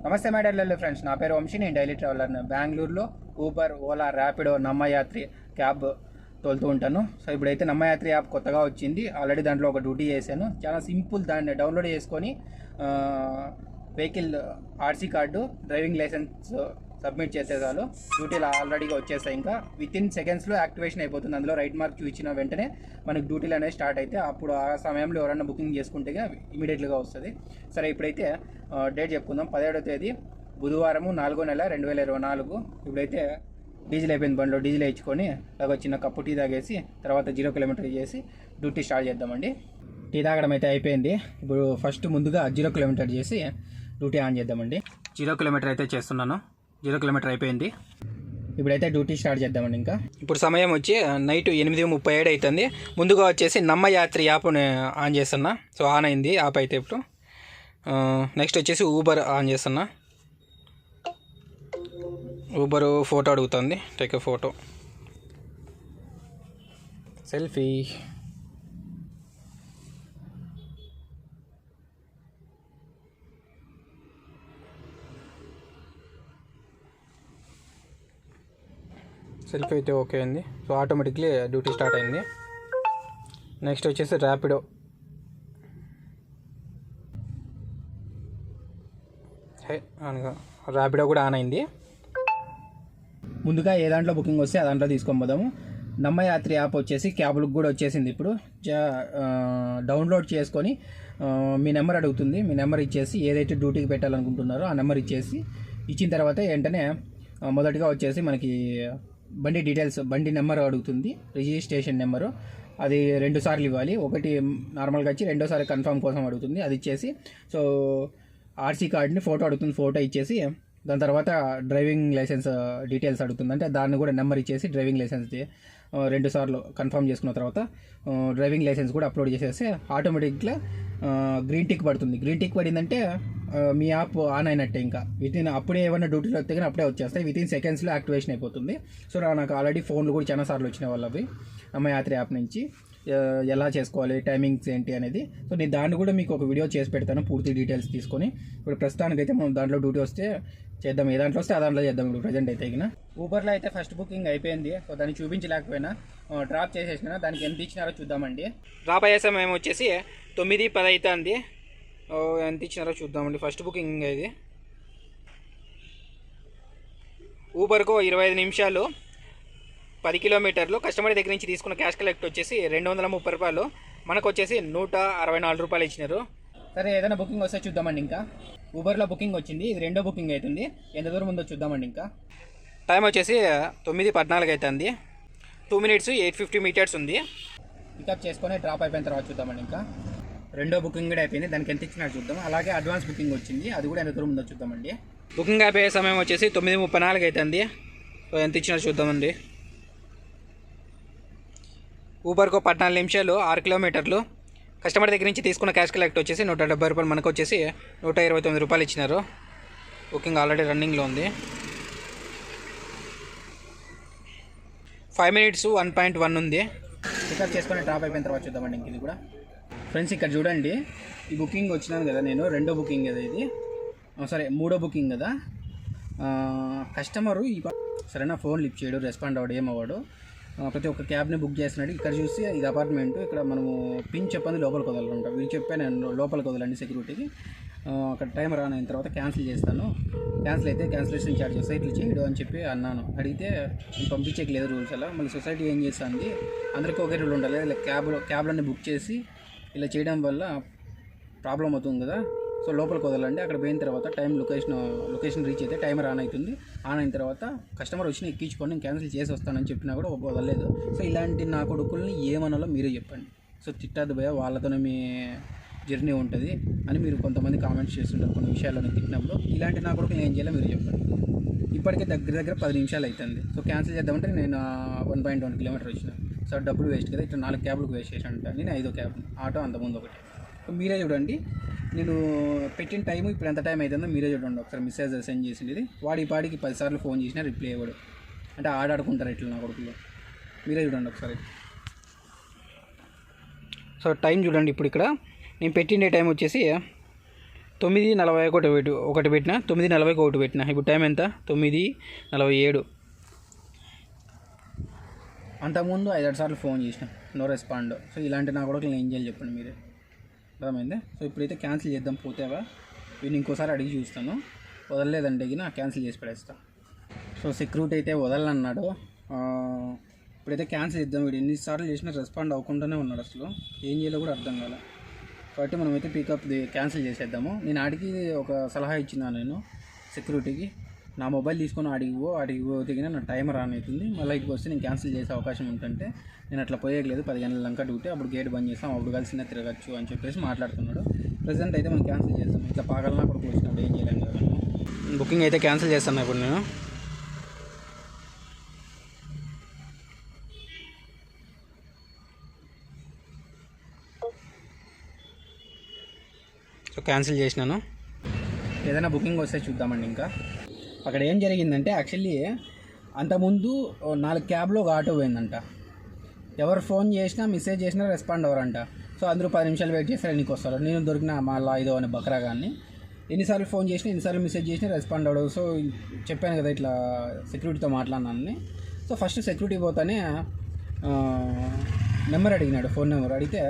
నమస్తే my dear friends, నా పేరు వంశీ. నేను డైలీ ట్రావెలర్ని. బెంగళూరులో ఊబర్, ఓలా, ర్యాపిడో, నమ్మయాత్రి క్యాబ్ తోలుతూ ఉంటాను. సో ఇప్పుడైతే నమ్మయాత్రి యాప్ కొత్తగా వచ్చింది. ఆల్రెడీ దాంట్లో ఒక డ్యూటీ చేశాను. చాలా సింపుల్. దాన్ని డౌన్లోడ్ చేసుకొని vehicle RC card, driving licence submit చేసే చాలు డ్యూటీలు ఆల్రెడీగా వచ్చేస్తాయి. ఇంకా వితిన్ సెకండ్స్లో యాక్టివేషన్ అయిపోతుంది. అందులో రైట్ మార్క్ చూపించిన వెంటనే మనకు డ్యూటీలు అనేవి స్టార్ట్ అయితే అప్పుడు ఆ సమయంలో ఎవరైనా బుకింగ్ చేసుకుంటే ఇమీడియట్గా వస్తుంది. సరే, ఇప్పుడైతే డేట్ చెప్పుకుందాం. 17వ తేదీ బుధవారం, 4వ నెల 2024. ఇప్పుడైతే డీజిల్ అయిపోయింది. బండిలో డీజిల్ వేయించుకొని అలాగ చిన్న కప్పు టీ తాగేసి తర్వాత 0 కిలోమీటర్ చేసి డ్యూటీ స్టార్ట్ చేద్దామండి. టీ తాగడం అయితే అయిపోయింది. ఇప్పుడు ఫస్ట్ ముందుగా 0 కిలోమీటర్ చేసి డ్యూటీ ఆన్ చేద్దామండి. 0 కిలోమీటర్ అయితే చేస్తున్నాను. 0 కిలోమీటర్ అయిపోయింది. ఇప్పుడైతే డ్యూటీ స్టార్ట్ చేద్దామండి. ఇంకా ఇప్పుడు సమయం వచ్చి నైట్ 8:37 అవుతుంది. ముందుగా వచ్చేసి నమ్మయాత్రి యాప్ని ఆన్ చేస్తున్నా. సో ఆన్ అయింది యాప్ అయితే. ఇప్పుడు నెక్స్ట్ వచ్చేసి ఊబర్ ఆన్ చేస్తున్నా. ఊబర్ ఫోటో అడుగుతుంది. Take a photo, selfie. Selfie అయితే ఓకే అయింది. సో ఆటోమేటిక్లీ డ్యూటీ స్టార్ట్ అయింది. నెక్స్ట్ వచ్చేసి ర్యాపిడో. ర్యాపిడో కూడా ఆన్ అయింది. ముందుగా ఏ దాంట్లో బుకింగ్ వస్తే ఆ దాంట్లో తీసుకొని పోదాము. నమ్మయాత్రి యాప్ వచ్చేసి క్యాబ్లకు కూడా వచ్చేసింది. ఇప్పుడు డౌన్లోడ్ చేసుకొని మీ నెంబర్ అడుగుతుంది. మీ నెంబర్ ఇచ్చేసి ఏదైతే డ్యూటీకి పెట్టాలనుకుంటున్నారో ఆ నెంబర్ ఇచ్చిన తర్వాత వెంటనే మొదటిగా వచ్చేసి మనకి బండి డీటెయిల్స్, బండి నెంబర్ అడుగుతుంది. రిజిస్ట్రేషన్ నెంబరు అది 2 సార్లు ఇవ్వాలి. ఒకటి నార్మల్గా వచ్చి రెండోసారి కన్ఫర్మ్ కోసం అడుగుతుంది. అది ఇచ్చేసి సో ఆర్సీ కార్డ్ని ఫోటో అడుగుతుంది. ఫోటో ఇచ్చేసి దాని తర్వాత డ్రైవింగ్ లైసెన్స్ డీటెయిల్స్ అడుగుతుంది. అంటే దాన్ని కూడా నెంబర్ ఇచ్చేసి డ్రైవింగ్ లైసెన్స్ది 2 సార్లు కన్ఫర్మ్ చేసుకున్న తర్వాత డ్రైవింగ్ లైసెన్స్ కూడా అప్లోడ్ చేసేస్తే ఆటోమేటిక్గా గ్రీన్ టిక్ పడుతుంది. గ్రీన్ టిక్ పడిందంటే మీ యాప్ ఆన్ అయినట్టే. ఇంకా అప్పుడే ఏమైనా డ్యూటీలో వస్తే కానీ అప్పుడే వచ్చేస్తాయి. వితిన్ సెకండ్స్లో యాక్టివేషన్ అయిపోతుంది. సో నాకు ఆల్రెడీ ఫోన్లు కూడా చాలా సార్లు వచ్చిన వాళ్ళవి నమ్మయాత్రి యాప్ నుంచి ఎలా చేసుకోవాలి, టైమింగ్స్ ఏంటి అనేది. సో నేను దాన్ని కూడా మీకు ఒక వీడియో చేసి పెడతాను పూర్తి డీటెయిల్స్ తీసుకొని. ఇప్పుడు ప్రస్తుతానికైతే మనం దాంట్లో డ్యూటీ వస్తే చేద్దాం. ఏ దాంట్లో వస్తే ఆ దాంట్లో చేద్దాం. ఇప్పుడు ప్రజెంట్ అయితే ఇక ఊబర్లో అయితే ఫస్ట్ బుకింగ్ అయిపోయింది. సో దాన్ని చూపించలేకపోయినా డ్రాప్ చేసేసిన. దానికి ఎంత ఇచ్చినారో చూద్దామండి. డ్రాప్ అయ్యే సమయం వచ్చేసి 9:10 అవుతుంది. ఎంత ఇచ్చినారో చూద్దామండి. ఫస్ట్ బుకింగ్ ఇది. ఊబర్కు 25 నిమిషాలు 10 కిలోమీటర్లు. కస్టమర్ దగ్గర నుంచి తీసుకున్న క్యాష్ కలెక్ట్ వచ్చేసి 230 రూపాయలు. మనకు వచ్చేసి 164 రూపాయలు ఇచ్చినారు. సరే, ఏదైనా బుకింగ్ వస్తే చూద్దామండి. ఇంకా ఊబర్లో బుకింగ్ వచ్చింది. ఇది 2వ బుకింగ్ అవుతుంది. ఎంత దూరం ఉందో చూద్దామండి. ఇంకా టైం వచ్చేసి 9:14 అవుతుంది. 2 minutes 850 మీటర్స్ ఉంది. పికప్ చేసుకొని డ్రాప్ అయిపోయిన తర్వాత చూద్దామండి. ఇంకా 2వ బుకింగ్ కూడా అయిపోయింది. దానికి ఎంత ఇచ్చినా చూద్దాం. అలాగే అడ్వాన్స్ బుకింగ్ వచ్చింది. అది కూడా ఎంత దూరం ఉందో చూద్దామండి. బుకింగ్ అయిపోయే సమయం వచ్చేసి 9:34 అవుతుంది. సో ఎంత ఇచ్చినా చూద్దామండి. ఊబర్కు 14 నిమిషాలు 6 కిలోమీటర్లు. కస్టమర్ దగ్గర నుంచి తీసుకున్న క్యాష్ కలెక్ట్ వచ్చేసి 170 రూపాయలు. మనకు వచ్చేసి 129 రూపాయలు ఇచ్చినారు. బుకింగ్ ఆల్రెడీ రన్నింగ్లో ఉంది. 5 minutes 1.1 ఉంది. పికప్ చేసుకొని డ్రాప్ అయిపోయిన తర్వాత చూద్దామండి. ఇంక ఇది కూడా ఫ్రెండ్స్ ఇక్కడ చూడండి. ఈ బుకింగ్ వచ్చినాను కదా నేను, 2వ బుకింగ్ కదా ఇది. సరే, 3వ బుకింగ్ కదా. కస్టమరు సరేనా ఫోన్ లిఫ్ట్ చేయడు, రెస్పాండ్ అవ్వడు, ఏమవ్వడు. ప్రతి ఒక్క క్యాబ్ని బుక్ చేస్తున్నాడు. ఇక్కడ చూసి ఇది అపార్ట్మెంట్. ఇక్కడ మనము పిన్ చెప్పండి లోపలికి వదలకుంటా. వీళ్ళు చెప్పాను నేను లోపలికి వదలండి సెక్యూరిటీకి. అక్కడ టైమర్ ఆన్ అయిన తర్వాత క్యాన్సిల్ చేస్తాను. క్యాన్సిల్ అయితే క్యాన్సిలేషన్ ఛార్జ్ చేస్తాను. ఇట్లా చేయడు అని చెప్పి అన్నాను. అడిగితే పంపించేకి లేదు రూల్స్ అలా. మళ్ళీ సొసైటీ ఏం చేస్తుంది, అందరికీ ఒకే రూల్ ఉండాలి. ఇలా క్యాబ్లన్నీ బుక్ చేసి ఇలా చేయడం వల్ల ప్రాబ్లం అవుతుంది కదా. సో లోపలికి వదలండి. అక్కడ పోయిన తర్వాత లొకేషన్ రీచ్ అయితే టైమర్ ఆన్ అవుతుంది. ఆన్ అయిన తర్వాత కస్టమర్ వచ్చి ఎక్కించుకొని నేను క్యాన్సిల్ చేసి వస్తానని చెప్పినా కూడా వదలలేదు. సో ఇలాంటి నా కొడుకుల్ని ఏమనాలో మీరే చెప్పండి. సో తిట్టద్దు భయ, వాళ్ళతోనే మీ జర్నీ ఉంటుంది అని మీరు కొంతమంది కామెంట్స్ చేస్తుంటారు కొన్ని విషయాలను తిట్టినప్పుడు. ఇలాంటి నా కొడుకులు ఏం చేయాలో మీరు చెప్పండి. ఇప్పటికే దగ్గర 10 నిమిషాలు అవుతుంది. సో క్యాన్సిల్ చేద్దామంటే నేను 1.1 కిలోమీటర్ వచ్చిన. సో డబ్బులు వేస్ట్ కదా. ఇట్లా 4 క్యాబ్లకు వేస్ట్ చేశాను. నేను 5వ క్యాబ్, ఆటో అంతకుముందు ఒకటి. సో మీరే చూడండి. నేను పెట్టిన టైం ఇప్పుడు ఎంత టైం అవుతుందో మీరే చూడండి. ఒకసారి మెసేజ్ సెండ్ చేసింది. వాడి పాడికి 10 సార్లు ఫోన్ చేసినా రిప్లై ఇవ్వడు. అంటే ఆడుకుంటారు ఇట్లా నా కొడుకులు. మీరే చూడండి ఒకసారి. సో టైం చూడండి. ఇప్పుడు ఇక్కడ నేను పెట్టిన టైం వచ్చేసి 9:41 ఒకటి పెట్టిన, 9:40కి ఒకటి పెట్టిన. ఇప్పుడు టైం ఎంత? 9:47. అంతకుముందు 5-6 సార్లు ఫోన్ చేసిన, నో రెస్పాండ్. సో ఇలాంటి నా కూడా ఏం చేయాలి చెప్పండి మీరే, అర్థమైందా? సో ఇప్పుడైతే క్యాన్సిల్ చేద్దాం. పోతేవా వీడిని ఇంకోసారి అడిగి చూస్తాను, వదలలేదంటే క్యాన్సిల్ చేసి పడేస్తాను. సో సెక్యూరిటీ అయితే వదలన్నాడు. ఇప్పుడైతే క్యాన్సిల్ చేద్దాం. వీడు ఎన్నిసార్లు చేసినా రెస్పాండ్ అవ్వకుండానే ఉన్నాడు, అసలు ఏం చేయాలో కూడా అర్థం కాలే. కాబట్టి మనమైతే పికప్ది క్యాన్సిల్ చేసేద్దాము. నేను ఆడికి ఒక సలహా ఇచ్చిన, నేను సెక్యూరిటీకి, నా మొబైల్ తీసుకొని ఆడికి దిగిన నా టైమర్ ఆన్ అవుతుంది, మళ్ళీ ఇటుకు వస్తే నేను క్యాన్సిల్ చేసే అవకాశం ఉంటుంటే నేను అట్లా పోయేయలేదు. 10 గంటల దాకా డ్యూటీ, అప్పుడు గేట్ బంద్ చేస్తాం, అప్పుడు కలిసినా తిరగచ్చు అని చెప్పేసి మాట్లాడుతున్నాడు. ప్రెసెంట్ అయితే మనం క్యాన్సిల్ చేస్తాం. ఇట్లా పాగలనా కూడా వచ్చినప్పుడు ఏం చేయలేము కదా. బుకింగ్ అయితే క్యాన్సిల్ చేస్తాను ఇప్పుడు నేను. సో క్యాన్సిల్ చేసినాను. ఏదైనా బుకింగ్ వస్తే చూద్దామండి. ఇంకా అక్కడ ఏం జరిగిందంటే, యాక్చువల్లీ అంతకుముందు 4 క్యాబ్లో ఒక ఆటో పోయిందంట. ఎవరు ఫోన్ చేసినా మెసేజ్ చేసినా రెస్పాండ్ అవ్వరంట. సో అందరూ 10 నిమిషాలు వెయిట్ చేస్తారు, నీకు వస్తారు. నేను దొరికిన మళ్ళీ 5 అనే బక్రా కానీ ఎన్నిసార్లు ఫోన్ చేసినా, ఎన్నిసార్లు మెసేజ్ చేసినా రెస్పాండ్ అవ్వడు. సో చెప్పాను కదా ఇట్లా సెక్యూరిటీతో మాట్లాడినానని. సో ఫస్ట్ సెక్యూరిటీ పోతానే నెంబర్ అడిగినాడు, ఫోన్ నెంబర్ అడిగితే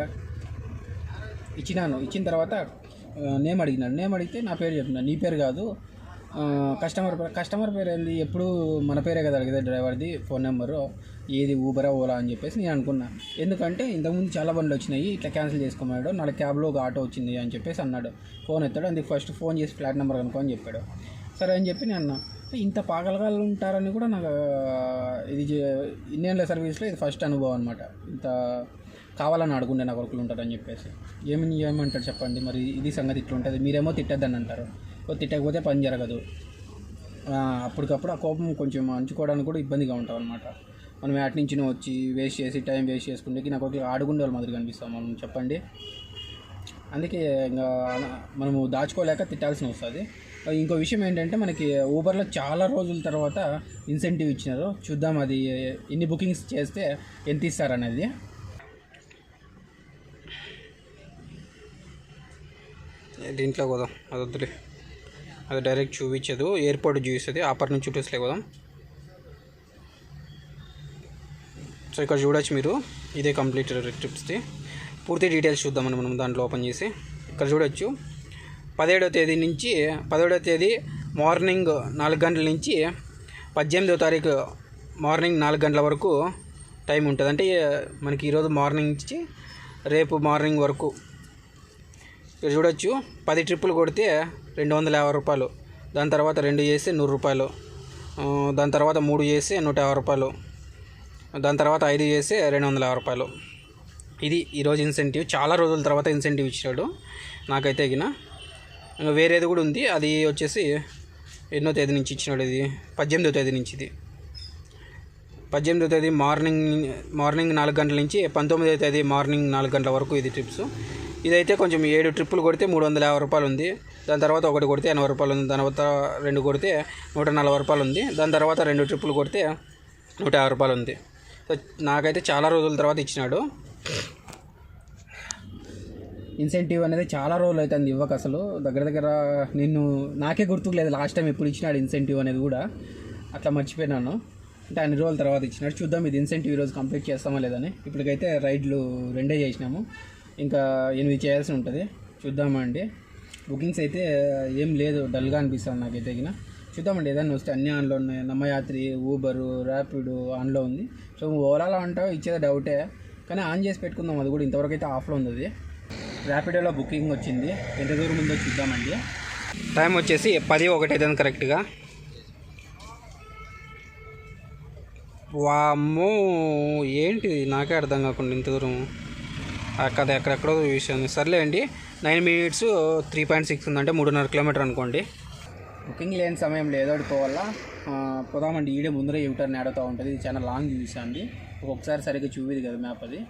ఇచ్చినాను. ఇచ్చిన తర్వాత నేమ్ అడిగినాడు. నేమ్ అడిగితే నా పేరు చెప్పినా, నీ పేరు కాదు కస్టమర్ పేరు ఏంది, ఎప్పుడు మన పేరే కదా అడిగితే డ్రైవర్ది ఫోన్ నెంబరు, ఏది ఊబరా ఓలా అని చెప్పేసి నేను అనుకున్నా. ఎందుకంటే ఇంతకుముందు చాలా బండ్లు వచ్చినాయి, ఇట్లా క్యాన్సిల్ చేసుకోమన్నాడు. 4 క్యాబ్లో ఒక ఆటో వచ్చింది అని చెప్పేసి అన్నాడు. ఫోన్ ఎత్తాడు, అందుకు ఫస్ట్ ఫోన్ చేసి ఫ్లాట్ నెంబర్ కనుక్కో అని చెప్పాడు. సరే అని చెప్పి నేను అన్నా. ఇంత పాగలగాళ్ళు ఉంటారని కూడా నాకు ఇది ఇండియన్ల సర్వీస్లో ఇది ఫస్ట్ అనుభవం అనమాట. ఇంత కావాలని అడుగుండే నా కొడుకులు ఉంటారని చెప్పేసి. ఏమంటారు చెప్పండి మరి, ఇది సంగతి ఇట్లా ఉంటుంది. మీరేమో తిట్టద్దని అంటారు, తిట్టకపోతే పని జరగదు. అప్పటికప్పుడు ఆ కోపం కొంచెం అంచుకోవడానికి కూడా ఇబ్బందిగా ఉంటాం అనమాట. మనం అటు నుంచి వచ్చి వేస్ట్ చేసి టైం వేస్ట్ చేసుకుంటే నాకు ఒక ఆడుకుండే వాళ్ళ మాదిరి కనిపిస్తాం మనం, చెప్పండి. అందుకే ఇంకా మనము దాచుకోలేక తిట్టాల్సిన వస్తుంది. ఇంకో విషయం ఏంటంటే, మనకి ఊబర్లో చాలా రోజుల తర్వాత ఇన్సెంటివ్ ఇచ్చినారు. చూద్దాం అది ఎన్ని బుకింగ్స్ చేస్తే ఎంత ఇస్తారనేది. దీంట్లో పోదాం, అది వద్దులే, అది డైరెక్ట్ చూపించదు, ఎయిర్పోర్ట్ చూపిస్తుంది. ఆపర్ నుంచి చూపిస్తలే పోదాం. సో ఇక్కడ చూడొచ్చు మీరు, ఇదే కంప్లీట్ ట్రిప్స్ది పూర్తి డీటెయిల్స్ చూద్దామని మనం దాంట్లో ఓపెన్ చేసి. ఇక్కడ చూడొచ్చు 17వ తేదీ మార్నింగ్ 4 గంటల నుంచి 18వ తారీఖు మార్నింగ్ 4 గంటల వరకు టైం ఉంటుంది. అంటే మనకి ఈరోజు మార్నింగ్ నుంచి రేపు మార్నింగ్ వరకు. ఇక్కడ చూడొచ్చు 10 ట్రిప్పులు కొడితే 250 రూపాయలు, దాని తర్వాత 2 చేస్తే 100 రూపాయలు, దాని తర్వాత 3 చేస్తే 150 రూపాయలు, దాని తర్వాత 5 చేస్తే 250 రూపాయలు. ఇది ఈరోజు ఇన్సెంటివ్. చాలా రోజుల తర్వాత ఇన్సెంటివ్ ఇచ్చాడు నాకైతే. ఇంకా వేరేది కూడా ఉంది, అది వచ్చేసి ఎన్నో తేదీ నుంచి ఇచ్చినాడు, ఇది 18వ తేదీ నుంచి. ఇది 18వ తేదీ మార్నింగ్ 4 గంటల నుంచి 19వ తేదీ మార్నింగ్ 4 గంటల వరకు ఇది ట్రిప్స్. ఇదైతే కొంచెం 7 ట్రిప్పులు కొడితే 350 రూపాయలు ఉంది, దాని తర్వాత 1 కొడితే 80 రూపాయలు ఉంది, దాని తర్వాత 2 కొడితే 140 రూపాయలు ఉంది, దాని తర్వాత 2 ట్రిప్పులు కొడితే 150 రూపాయలు ఉంది. సో నాకైతే చాలా రోజుల తర్వాత ఇచ్చినాడు ఇన్సెంటివ్ అనేది. చాలా రోజులు అవుతుంది ఇవ్వక, అసలు దగ్గర నాకే గుర్తుకు లేదు లాస్ట్ టైం ఎప్పుడు ఇచ్చినాడు ఇన్సెంటివ్ అనేది కూడా, అట్లా మర్చిపోయినాను. అంటే అన్ని రోజుల తర్వాత ఇచ్చినాడు. చూద్దాం ఇది ఇన్సెంటివ్ ఈరోజు కంప్లీట్ చేస్తామా లేదని. ఇప్పటికైతే రైడ్లు 2 చేసినాము, ఇంకా 8 చేయాల్సి ఉంటుంది. చూద్దామండి. బుకింగ్స్ అయితే ఏం లేదు, డల్గా అనిపిస్తుంది నాకైతే. చూద్దామండి, ఏదైనా వస్తే అన్నీ ఆన్లో ఉన్నాయి. నమ్మయాత్రి, ఊబరు, ర్యాపిడో ఆన్లో ఉంది. సో ఓలాలో అంటావు ఇచ్చేది డౌటే, కానీ ఆన్ చేసి పెట్టుకుందాం. అది కూడా ఇంతవరకు అయితే ఆఫ్లో ఉంది. అది ర్యాపిడోలో బుకింగ్ వచ్చింది, ఎంత దూరం ఉందో చూద్దామండి. టైం వచ్చేసి 10:01 అవుతుంది కరెక్ట్గా. వామ్మో ఏంటి నాకే అర్థం కాకుండా ఇంత దూరం అక్కడ ఎక్కడెక్కడో చూసాను. సర్లే అండి, 9 minutes 3.6 ఉందంటే 3.5 కిలోమీటర్ అనుకోండి. బుకింగ్ లేని సమయంలో ఏదో పోవాలా, పోదామండి. ఈడే ముందర యూటర్న్ ఆడుతూ ఉంటుంది. ఇది చాలా లాంగ్ చూసాండి, ఒక్కొక్కసారి సరిగ్గా చూపిది కదా మ్యాప్. అది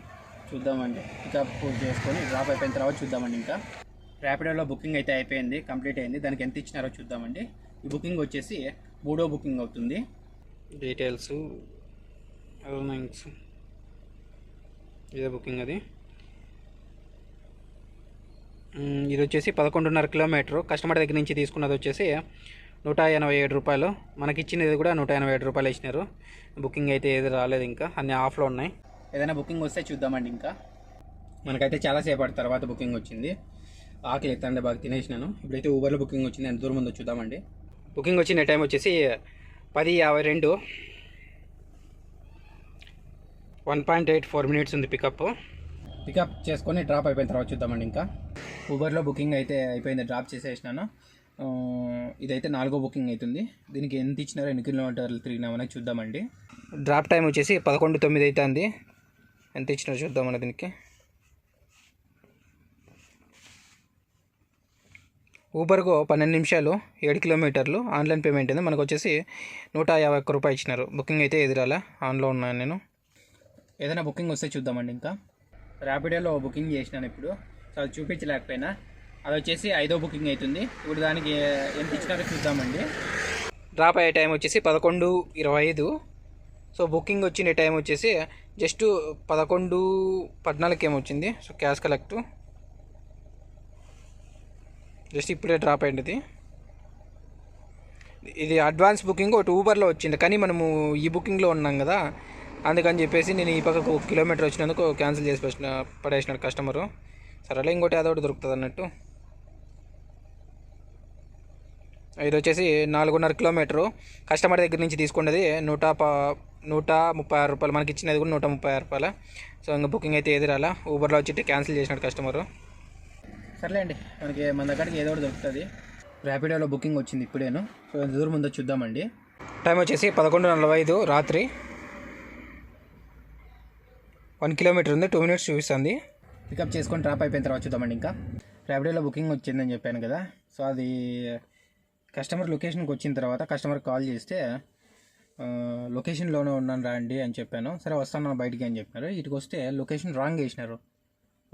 చూద్దామండి, పికప్ చేసుకొని డ్రాప్ అయిపోయిన తర్వాత చూద్దామండి. ఇంకా ర్యాపిడోలో బుకింగ్ అయితే అయిపోయింది, కంప్లీట్ అయింది. దానికి ఎంత ఇచ్చినారో చూద్దామండి. ఈ బుకింగ్ వచ్చేసి 3వ బుకింగ్ అవుతుంది. డీటెయిల్స్ ఇదే బుకింగ్. అది ఇది వచ్చేసి 11.5 కిలోమీటరు. కస్టమర్ దగ్గర నుంచి తీసుకున్నది వచ్చేసి 187 రూపాయలు. మనకి ఇచ్చినది కూడా 187 రూపాయలు ఇచ్చినారు. బుకింగ్ అయితే ఏది రాలేదు, ఇంకా అన్ని ఆఫ్లో ఉన్నాయి. ఏదైనా బుకింగ్ వస్తే చూద్దామండి. ఇంకా మనకైతే చాలాసేపటి తర్వాత బుకింగ్ వచ్చింది. ఆకలి ఎత్తండి, బాగా తినేసినాను. ఇప్పుడైతే ఊబర్లో బుకింగ్ వచ్చింది, ఎంత దూరం ఉందో చూద్దామండి. బుకింగ్ వచ్చిన టైం వచ్చేసి 10:52, 1.84 మినిట్స్ ఉంది పికప్ చేసుకొని డ్రాప్ అయిపోయిన తర్వాత చూద్దామండి. ఇంకా ఊబర్లో బుకింగ్ అయితే అయిపోయింది, డ్రాప్ చేసేసినాను. ఇదైతే 4వ బుకింగ్ అవుతుంది. దీనికి ఎంత ఇచ్చినారో, ఎన్ని కిలోమీటర్లు తిరిగినామని చూద్దామండి. డ్రాప్ టైం వచ్చేసి 11:09 అవుతుంది. ఎంత ఇచ్చినారో చూద్దామని. దీనికి ఊబర్కు 12 నిమిషాలు 7 కిలోమీటర్లు. ఆన్లైన్ పేమెంట్ ఉంది. మనకు వచ్చేసి 151 రూపాయలు ఇచ్చినారు. బుకింగ్ అయితే ఎదురాలా, ఆన్లో ఉన్నాను నేను. ఏదైనా బుకింగ్ వస్తే చూద్దామండి. ఇంకా ర్యాపిడోలో బుకింగ్ చేసినాను ఇప్పుడు, సో అది చూపించలేకపోయినా. అది వచ్చేసి 5వ బుకింగ్ అవుతుంది. ఇప్పుడు దానికి ఎంత ఇచ్చినారో చూద్దామండి. డ్రాప్ అయ్యే టైం వచ్చేసి 11:25. సో బుకింగ్ వచ్చిన టైం వచ్చేసి జస్ట్ 11:14 ఏమొచ్చింది. సో క్యాష్ కలెక్ట్ జస్ట్ ఇప్పుడే డ్రాప్ అయింది. ఇది అడ్వాన్స్ బుకింగ్ ఒకటి ఊబర్లో వచ్చింది, కానీ మనము ఈ బుకింగ్లో ఉన్నాం కదా, అందుకని చెప్పేసి నేను ఈ పక్కకు 1 కిలోమీటర్ వచ్చినందుకు క్యాన్సిల్ చేసి పడేసినాడు కస్టమరు. సరేలే, ఇంకోటి ఏదో ఒకటి దొరుకుతుంది అన్నట్టు. ఇది వచ్చేసి 4.5 కిలోమీటరు. కస్టమర్ దగ్గర నుంచి తీసుకున్నది 136 రూపాయలు. మనకి ఇచ్చినది కూడా 136 రూపాయలు. సో ఇంకా బుకింగ్ అయితే ఏది రాలా, ఊబర్లో వచ్చి క్యాన్సిల్ చేసినాడు కస్టమరు. సర్లే అండి, మనకి మన దగ్గరికి ఏదో ఒకటి దొరుకుతుంది. ర్యాపిడోలో బుకింగ్ వచ్చింది ఇప్పుడేను. సో ఎంత దూరం ఉందో చూద్దామండి. టైం వచ్చేసి 11:45 రాత్రి. 1 కిలోమీటర్ ఉంది, 2 మినిట్స్ చూపిస్తుంది. పికప్ చేసుకొని డ్రాప్ అయిపోయిన తర్వాత చూద్దామండి. ఇంకా ర్యాపిడోలో బుకింగ్ వచ్చిందని చెప్పాను కదా, సో అది కస్టమర్ లొకేషన్కి వచ్చిన తర్వాత కస్టమర్ కాల్ చేస్తే లొకేషన్లోనే ఉన్నాను రండి అని చెప్పాను. సరే వస్తాను బయటికి అని చెప్పినారు. ఇటుకు వస్తే లొకేషన్ రాంగ్ వేసినారు.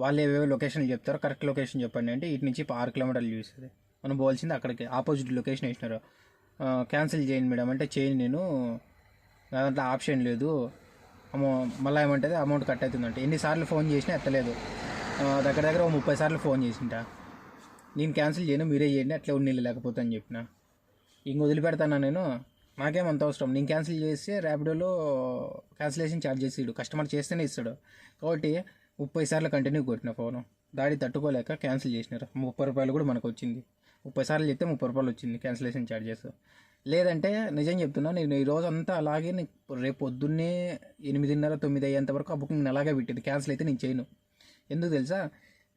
వాళ్ళు ఏవేవో లొకేషన్లు చెప్తారు, కరెక్ట్ లొకేషన్ చెప్పండి అంటే ఇటు నుంచి 6 కిలోమీటర్లు చూస్తుంది. మనం పోవాల్సింది అక్కడికి, ఆపోజిట్ లొకేషన్ వేసినారు. క్యాన్సిల్ చేయండి మేడం అంటే చేయను నేను, దాంట్లో ఆప్షన్ లేదు. మళ్ళీ ఏమంటుంది అమౌంట్ కట్ అవుతుందంటే. ఎన్నిసార్లు ఫోన్ చేసినా ఎత్తలేదు. దగ్గర 30 సార్లు ఫోన్ చేసింటా. నేను క్యాన్సిల్ చేయను, మీరే చేయండి, అట్లే ఉన్నీళ్ళు లేకపోతే అని చెప్పిన. ఇంక వదిలిపెడతాను నేను, నాకేమంత అవసరం. నేను క్యాన్సిల్ చేస్తే ర్యాపిడోలో క్యాన్సిలేషన్ ఛార్జ్ చేసి కస్టమర్ చేస్తేనే ఇస్తాడు. కాబట్టి 30 సార్లు కంటిన్యూ కొట్టిన ఫోను. దాడి తట్టుకోలేక క్యాన్సిల్ చేసినారు. 30 రూపాయలు కూడా మనకు వచ్చింది. 30 సార్లు చెప్తే 30 రూపాయలు వచ్చింది క్యాన్సిలేషన్ ఛార్జెస్. లేదంటే నిజం చెప్తున్నా, నేను ఈ రోజు అంతా అలాగే, రేపు పొద్దున్నే 8:30, 9 అయ్యేంత వరకు ఆ బుకింగ్ అలాగే పెట్టింది. క్యాన్సిల్ అయితే నేను చేయను. ఎందుకు తెలుసా,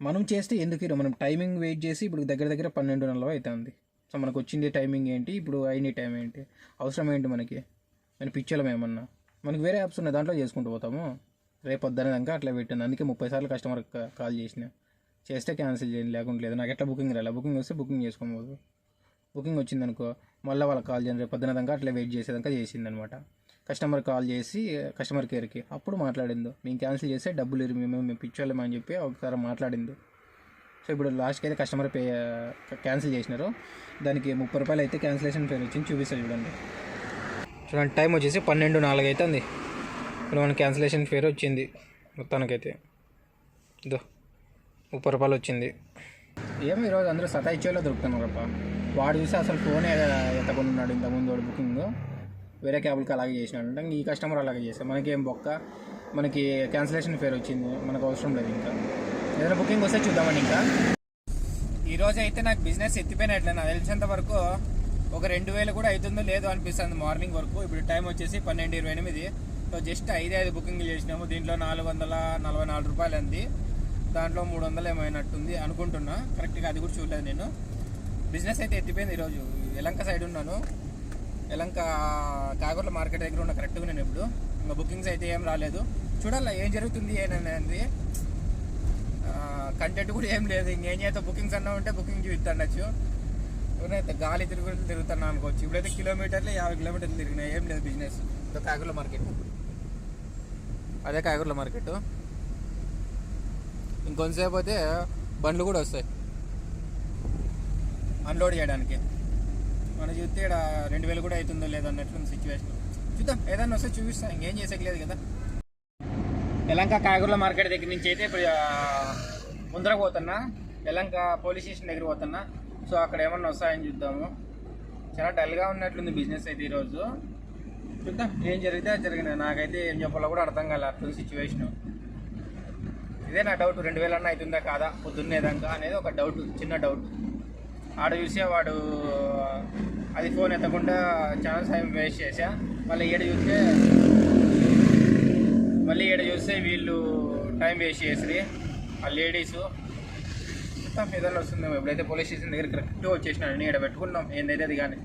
మనం చేస్తే ఎందుకు మనం టైమింగ్ వెయిట్ చేసి ఇప్పుడు దగ్గర 12:40 అవుతుంది. సో మనకు వచ్చింది టైమింగ్ ఏంటి, ఇప్పుడు అయిన టైం ఏంటి, అవసరం ఏంటి మనకి? నేను పిచ్చలం ఏమన్నా, మనకి వేరే యాప్స్ ఉన్నాయి, దాంట్లో చేసుకుంటూ పోతాము. రేపు పొద్దునదాకా అట్లా పెట్టింది. అందుకే 30 సార్లు కస్టమర్ కాల్ చేస్తే క్యాన్సిల్ చేయండి, లేకుండా లేదు. నాకు ఎట్లా బుకింగ్ రాలే. బుకింగ్ వస్తే బుకింగ్ చేసుకోబోదు. బుకింగ్ వచ్చిందనుకో మళ్ళీ వాళ్ళకి కాల్ చేయండి, రేపు పొద్దునదాకా అట్లా వెయిట్ చేసేదాకా చేసిందనమాట. కస్టమర్ కాల్ చేసి కస్టమర్ కేర్కి అప్పుడు మాట్లాడిందో, మేము క్యాన్సిల్ చేస్తే డబ్బులు మేము పిచ్చోళ్ళమని చెప్పి ఒకసారి మాట్లాడింది. సో ఇప్పుడు లాస్ట్కి అయితే కస్టమర్ క్యాన్సిల్ చేసినారు. దానికి 30 రూపాయలు అయితే క్యాన్సిలేషన్ ఫేర్ వచ్చింది, చూపిస్తుంది చూడండి. టైం వచ్చేసి 12:04 అవుతుంది. ఇప్పుడు మన క్యాన్సిలేషన్ ఫేర్ వచ్చింది మొత్తానికైతే. ఇదో 30 రూపాయలు వచ్చింది. ఏమో ఈరోజు అందరూ సతాయిచ్చేలో దొరుకుతున్నారు తప్ప. వాడు చూసి అసలు ఫోనే ఎత్తకుండా ఉన్నాడు ఇంతకుముందు. వాడు బుకింగ్ వేరే క్యాబ్లకి అలాగే చేసినాడు అంటే ఈ కస్టమర్ అలాగే చేస్తాడు. మనకేం బొక్క, మనకి క్యాన్సిలేషన్ ఫేర్ వచ్చింది, మనకు అవసరం లేదు. ఇంకా ఏదైనా బుకింగ్ వస్తే చూద్దామండి. ఇంకా ఈరోజు అయితే నాకు బిజినెస్ ఎత్తిపోయినట్లే. నాకు తెలిసినంత వరకు ఒక 2,000 కూడా అవుతుందో లేదో అనిపిస్తుంది మార్నింగ్ వరకు. ఇప్పుడు టైం వచ్చేసి 12:28. సో జస్ట్ 5 బుకింగ్లు చేసినాము. దీంట్లో 444 రూపాయలు అంది. దాంట్లో 300 ఏమైనట్టుంది అనుకుంటున్నా, కరెక్ట్గా అది కూడా చూడలేదు నేను. బిజినెస్ అయితే ఎత్తిపోయింది. ఈరోజు యలంక సైడ్ ఉన్నాను, యలంక కాగూర్ల మార్కెట్ దగ్గర ఉన్న కరెక్ట్గా నేను. ఇప్పుడు ఇంకా బుకింగ్స్ అయితే ఏం రాలేదు, చూడాలా ఏం జరుగుతుంది ఏననేది. కంటెంట్ కూడా ఏం లేదు. ఇంకేం చేస్తా, బుకింగ్స్ అన్నా ఉంటే బుకింగ్ చూపిస్తాండొచ్చు. అయితే గాలి తిరుగుతున్నా అనుకోవచ్చు. ఇప్పుడైతే కిలోమీటర్లు 50 కిలోమీటర్లు తిరిగినాయి, ఏం లేదు బిజినెస్. ఇదో కాగూర్ల మార్కెట్, అదే కాగూర్ల మార్కెట్. ఇంకొంతసేపు అయితే బండ్లు కూడా వస్తాయి అన్లోడ్ చేయడానికి. మనం చూస్తే ఇక్కడ 2,000 కూడా అవుతుందో లేదో అన్నట్లు సిచ్యువేషన్. చూద్దాం, ఏదైనా వస్తే చూపిస్తాం, ఇంకేం చేసేయలేదు కదా. యలంక కాయగూరల మార్కెట్ దగ్గర నుంచి అయితే ఇప్పుడు ముందర పోతున్నా. యలంక పోలీస్ స్టేషన్ దగ్గర పోతున్నా. సో అక్కడ ఏమన్నా వస్తాయని చూద్దాము. చాలా డల్గా ఉన్నట్లుంది బిజినెస్ అయితే ఈరోజు. చూద్దాం ఏం జరిగితే అది జరిగింది. నాకైతే ఏం చెప్పాలో కూడా అర్థం కాలే అట్లా సిచ్యువేషను. ఇదే నా డౌట్, 2000 అన్న అవుతుందా కాదా పొద్దున్నేదాకా అనేది ఒక డౌట్, చిన్న డౌట్. ఆడ చూసే వాడు అది ఫోన్ ఎత్తకుండా చాలా టైం వేస్ట్ చేసా. మళ్ళీ ఈడ చూస్తే వీళ్ళు టైం వేస్ట్ చేసి ఆ లేడీసు ఏదైనా వస్తుందేమో. ఎప్పుడైతే పోలీస్ స్టేషన్ దగ్గర కరెక్ట్గా వచ్చేసినా నేను ఇక్కడ పెట్టుకున్నాం ఏందైతే అది. కానీ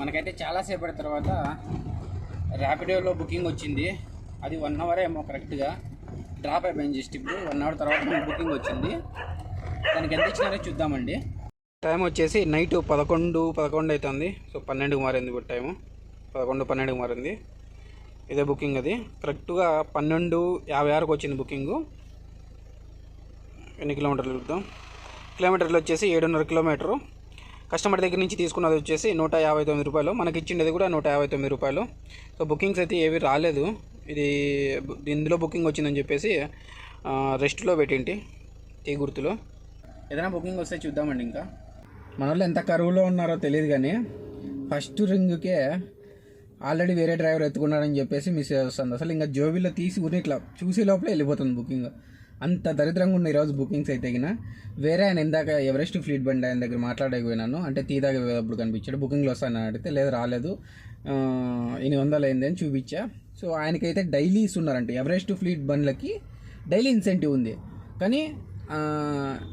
మనకైతే చాలాసేపటి తర్వాత ర్యాపిడోలో బుకింగ్ వచ్చింది. అది 1 అవర్ ఏమో కరెక్ట్గా డ్రాప్ అయిపోయింది. జస్ట్ ఇప్పుడు 1 అవర్ తర్వాత మనకు బుకింగ్ వచ్చింది. దానికి ఎంత ఇచ్చినారో చూద్దామండి. టైం వచ్చేసి నైట్ 11 అవుతుంది. సో 12కి మారింది ఇప్పుడు టైము. 11-12కి మారింది. ఇదే బుకింగ్. అది కరెక్ట్గా 12:56కి వచ్చింది బుకింగు. ఎన్ని కిలోమీటర్లు చూద్దాం. కిలోమీటర్లు వచ్చేసి 7.5 కిలోమీటరు. కస్టమర్ దగ్గర నుంచి తీసుకున్నది వచ్చేసి 159 రూపాయలు. మనకి ఇచ్చిండేది కూడా 159 రూపాయలు. సో బుకింగ్స్ అయితే ఏవి రాలేదు. ఇది ఇందులో బుకింగ్ వచ్చిందని చెప్పేసి రెస్ట్లో పెట్టింటి టీ గుర్తులో. ఏదైనా బుకింగ్ వస్తే చూద్దామండి. ఇంకా మన వాళ్ళు ఎంత కరువులో ఉన్నారో తెలియదు కానీ ఫస్ట్ రింగ్కే ఆల్రెడీ వేరే డ్రైవర్ ఎత్తుకున్నాడని చెప్పేసి మెసేజ్ వస్తుంది. అసలు ఇంకా జోబీలో తీసి ఊరి ఇట్లా చూసే లోపలే వెళ్ళిపోతుంది బుకింగ్. అంత దరిద్రంగా ఉన్నాయి ఈరోజు బుకింగ్స్ అయితే. వేరే ఆయన ఇందాక ఎవరెస్ట్ ఫ్లీట్ బండి ఆయన దగ్గర మాట్లాడకపోయినాను. అంటే టీ తాగేటప్పుడు కనిపించాడు. బుకింగ్లో వస్తానని అడిగితే లేదు రాలేదు 800 అయింది అని చూపించా. సో ఆయనకైతే డైలీ ఇస్తున్నారంటే ఎవరెస్ట్ ఫ్లీట్ బండ్లకి డైలీ ఇన్సెంటివ్ ఉంది. కానీ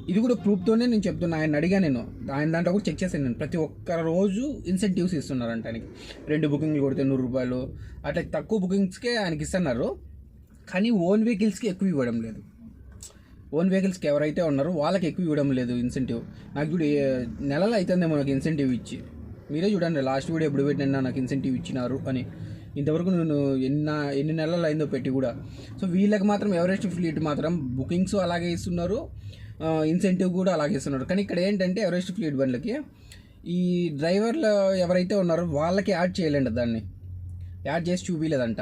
ఇది కూడా ప్రూఫ్తోనే నేను చెప్తున్నా. ఆయన అడిగా నేను, ఆయన దాంట్లో కూడా చెక్ చేశాను నేను. ప్రతి ఒక్క రోజు ఇన్సెంటివ్స్ ఇస్తున్నారంట ఆయనకి. 2 బుకింగ్లు కొడితే 100 రూపాయలు అట్లా తక్కువ బుకింగ్స్కే ఆయనకి ఇస్తున్నారు. కానీ ఓన్ వెహికల్స్కి ఎక్కువ ఇవ్వడం లేదు. ఓన్ వెహికల్స్కి ఎవరైతే ఉన్నారో వాళ్ళకి ఎక్కువ ఇవ్వడం లేదు ఇన్సెంటివ్. నాకు చూడు నెలలో అవుతుందేమో నాకు ఇన్సెంటివ్ ఇచ్చి. మీరే చూడండి లాస్ట్ వీడియో ఎప్పుడు పెట్టినా నాకు ఇన్సెంటివ్ ఇచ్చినారు అని. ఇంతవరకు నేను ఎన్ని నెలలు అయిందో పెట్టి కూడా. సో వీళ్ళకి మాత్రం ఎవరెస్ట్ ఫ్లీట్ మాత్రం బుకింగ్స్ అలాగే ఇస్తున్నారు, ఇన్సెంటివ్ కూడా అలాగే ఇస్తున్నారు. కానీ ఇక్కడ ఏంటంటే ఎవరెస్ట్ ఫ్లీట్ బండ్లకి ఈ డ్రైవర్లు ఎవరైతే ఉన్నారో వాళ్ళకి యాడ్ చేయలేండి, దాన్ని యాడ్ చేసి చూపించలేదంట.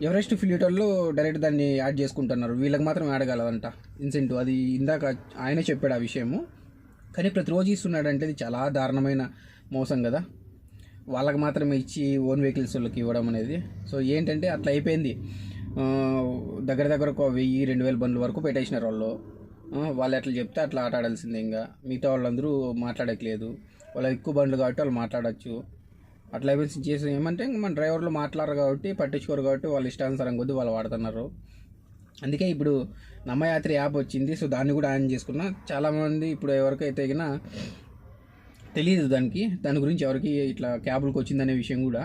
ఎవరెస్ట్ ఫ్లీట్ వాళ్ళు డైరెక్ట్ దాన్ని యాడ్ చేసుకుంటున్నారు, వీళ్ళకి మాత్రం యాడ్ కాలేదంట ఇన్సెంటివ్. అది ఇందాక ఆయనే చెప్పాడు ఆ విషయము. కానీ ప్రతిరోజు ఇస్తున్నాడంటే ఇది చాలా దారుణమైన మోసం కదా. వాళ్ళకి మాత్రమే ఇచ్చి ఓన్ వెహికల్స్ వాళ్ళకి ఇవ్వడం అనేది. సో ఏంటంటే అట్లా అయిపోయింది. దగ్గర ఒక 1000-2000 బండ్ల వరకు పెట్టేసినారు వాళ్ళు. వాళ్ళు ఎట్లా చెప్తే అట్లా ఆట ఆడాల్సిందే. ఇంకా మిగతా వాళ్ళందరూ మాట్లాడట్లేదు. వాళ్ళు ఎక్కువ బండ్లు కాబట్టి వాళ్ళు మాట్లాడచ్చు. అట్లా అయిపోయి చేసి ఏమంటే ఇంకా మన డ్రైవర్లు మాట్లాడరు కాబట్టి పట్టించుకోరు కాబట్టి వాళ్ళు ఇష్టానుసారం కొద్దీ వాళ్ళు వాడుతున్నారు. అందుకే ఇప్పుడు నమ్మయాత్రి యాప్ వచ్చింది. సో దాన్ని కూడా ఆన్ చేసుకున్నా. చాలామంది ఇప్పుడు ఎవరికైతే అయినా తెలియదు దాని గురించి ఎవరికి ఇట్లా క్యాబులకు వచ్చిందనే విషయం కూడా.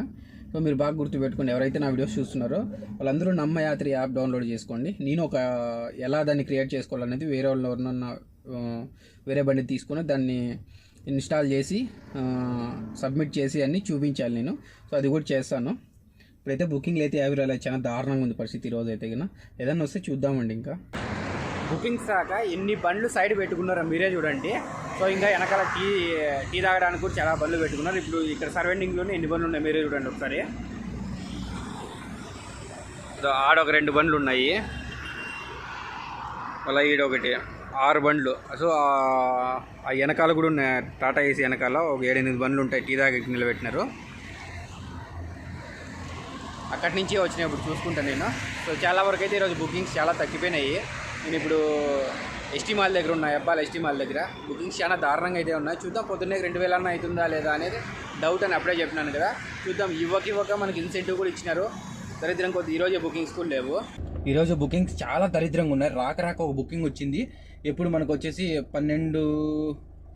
సో మీరు బాగా గుర్తుపెట్టుకోండి. ఎవరైతే నా వీడియోస్ చూస్తున్నారో వాళ్ళందరూ నమ్మయాత్రి యాప్ డౌన్లోడ్ చేసుకోండి. నేను ఎలా దాన్ని క్రియేట్ చేసుకోవాలనేది వేరే బండి తీసుకొని దాన్ని ఇన్స్టాల్ చేసి సబ్మిట్ చేసి అన్నీ చూపించాలి నేను. సో అది కూడా చేస్తాను. ఇప్పుడైతే బుకింగ్లు అయితే అవి రాలేదు. చాలా దారుణంగా ఉంది పరిస్థితి ఈరోజు అయితే. ఏదైనా వస్తే చూద్దామండి. ఇంకా బుకింగ్స్ రాక ఎన్ని బండ్లు సైడ్ పెట్టుకున్నారో మీరే చూడండి. సో ఇంకా వెనకాల టీ తాగడానికి కూడా చాలా బండ్లు పెట్టుకున్నారు. ఇప్పుడు ఇక్కడ సర్వెండింగ్లోనే ఎన్ని బండ్లు ఉన్నాయి మీరే చూడండి ఒకసారి. ఆడ ఒక 2 బండ్లు ఉన్నాయి, అలా ఈడొకటి 6 బండ్లు. సో ఆ వెనకాల కూడా ఉన్నాయి. టాటా ఏసీ వెనకాల ఒక 7-8 బండ్లు ఉంటాయి టీ తాగకి నిలబెట్టినారు. అక్కడి నుంచి వచ్చినప్పుడు చూసుకుంటాను నేను. సో చాలా వరకు అయితే ఈరోజు బుకింగ్స్ చాలా తగ్గిపోయినాయి. నేను ఇప్పుడు ఎస్టీ మాల్ దగ్గర ఉన్నాయి, అబ్బాయిల ఎస్టీ మాల్ దగ్గర బుకింగ్స్ చాలా దారుణంగా అయితే ఉన్నాయి. చూద్దాం పొద్దున్నే 2000 అన్న అవుతుందా లేదా అనేది డౌట్ అని అప్పుడే చెప్పినాను కదా. చూద్దాం. ఇవ్వక మనకి ఇన్సెంటివ్ కూడా ఇచ్చినారు. దరిద్రం కొద్ది ఈరోజు బుకింగ్స్ కూడా లేవు. ఈరోజు బుకింగ్స్ చాలా దరిద్రంగా ఉన్నాయి. రాక ఒక బుకింగ్ వచ్చింది. ఎప్పుడు మనకు వచ్చేసి 12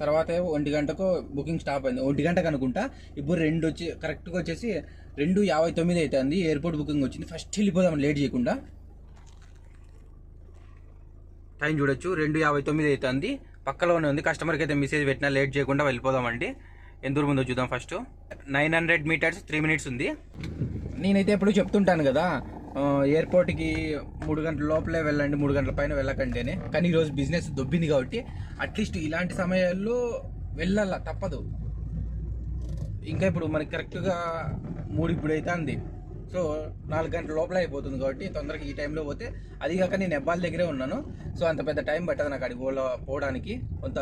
తర్వాత 1 గంటకు బుకింగ్ స్టాప్ అయింది. 1 గంటకు అనుకుంటా. ఇప్పుడు 2 వచ్చి కరెక్ట్గా వచ్చేసి 2:59 అవుతుంది. ఎయిర్పోర్ట్ బుకింగ్ వచ్చింది. ఫస్ట్ వెళ్ళిపోదాం లేట్ చేయకుండా. టైం చూడొచ్చు 2:59 అవుతుంది. పక్కలోనే ఉంది. కస్టమర్కి అయితే మెసేజ్ పెట్టినా లేట్ చేయకుండా వెళ్ళిపోదామండి. ఎంత దూరం ఉందో చూద్దాం. ఫస్ట్ 900 మీటర్స్ 3 మినిట్స్ ఉంది. నేనైతే ఎప్పుడు చెప్తుంటాను కదా, ఎయిర్పోర్ట్కి 3 గంటల లోపలే వెళ్ళండి, 3 గంటల పైన వెళ్ళకండి అని. కానీ ఈరోజు బిజినెస్ దొబ్బింది కాబట్టి అట్లీస్ట్ ఇలాంటి సమయాల్లో వెళ్ళాల తప్పదు. ఇంకా ఇప్పుడు మనకి కరెక్ట్గా 3 ఇప్పుడు అవుతుంది. సో 4 గంటల లోపల అయిపోతుంది కాబట్టి తొందరగా ఈ టైంలో పోతే, అది కాక నేను నెబ్బాల దగ్గరే ఉన్నాను. సో అంత పెద్ద టైం పట్టదు నాకు అడిగి పోవడానికి. కొంత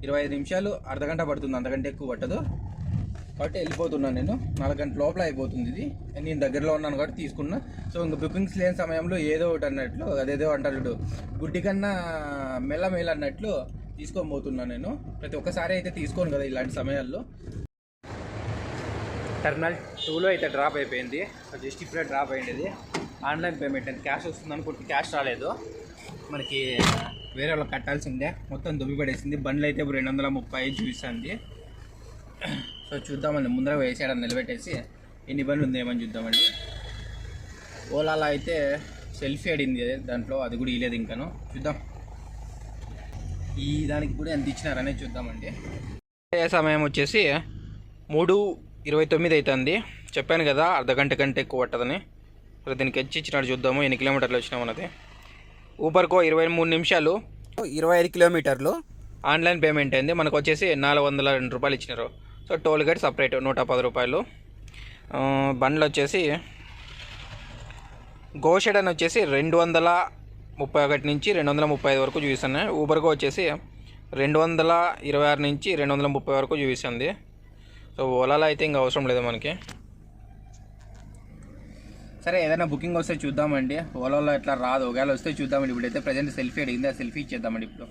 25 నిమిషాలు, అర్ధగంట పడుతుంది, అంతకంటే ఎక్కువ పట్టదు. కాబట్టి వెళ్ళిపోతున్నాను నేను. 4 గంటల లోపల అయిపోతుంది ఇది. నేను దగ్గరలో ఉన్నాను కాబట్టి తీసుకున్నా. సో ఇంకా బుకింగ్స్ లేని సమయంలో ఏదో ఒకటి అన్నట్లు, అదేదో అంటారు గుడ్డి కన్నా మెల్ల అన్నట్లు తీసుకొని పోతున్నాను నేను. ప్రతి ఒక్కసారి అయితే తీసుకోను కదా ఇలాంటి సమయాల్లో. టెర్మినల్ 2లో అయితే డ్రాప్ అయిపోయింది. జస్ట్ ఇప్పుడే డ్రాప్ అయ్యింది. ఆన్లైన్ పేమెంట్ అండి, క్యాష్ వస్తుంది అనుకుంటే క్యాష్ రాలేదు. మనకి వేరే వాళ్ళకి కట్టాల్సిందే, మొత్తం దుమ్మి పడేసింది. బండ్లు అయితే 235 చూపిస్తుంది. సో చూద్దామండి, ముందర వేసాడని నిలబెట్టేసి ఎన్ని బండ్లు ఉందేమని చూద్దామండి. ఓలాలో అయితే సెల్ఫీ అడిగింది దాంట్లో, అది కూడా ఇలేదు ఇంకాను. చూద్దాం ఈ దానికి కూడా ఎంత ఇచ్చినారనేది చూద్దామండి. సమయం వచ్చేసి 3:29 అవుతుంది. చెప్పాను కదా అర్ధగంట కంటే ఎక్కువ పట్టదని. దీనికి వచ్చి ఇచ్చినాడు, చూద్దాము ఎన్ని కిలోమీటర్లు వచ్చినాం అన్నది. ఊబర్కో 23 నిమిషాలు 25 కిలోమీటర్లు ఆన్లైన్ పేమెంట్ అయింది. మనకు వచ్చేసి 402 రూపాయలు ఇచ్చినారు. సో టోల్ గేట్ సపరేట్ 110 రూపాయలు. బండ్లు వచ్చేసి గోషెడ్ అని వచ్చేసి 231 నుంచి 235 వరకు చూపిస్తున్నాయి. ఊబర్కో వచ్చేసి 226 నుంచి 230 వరకు చూపిస్తుంది. సో ఓలాలో అయితే ఇంకా అవసరం లేదు మనకి. సరే ఏదైనా బుకింగ్ వస్తే చూద్దామండి. ఓలాలో ఎట్లా రాదు, ఒకవేళ వస్తే చూద్దామండి. ఇప్పుడైతే ప్రజెంట్ సెల్ఫీ అడిగింది, ఆ సెల్ఫీ ఇచ్చేద్దామండి. ఇప్పుడు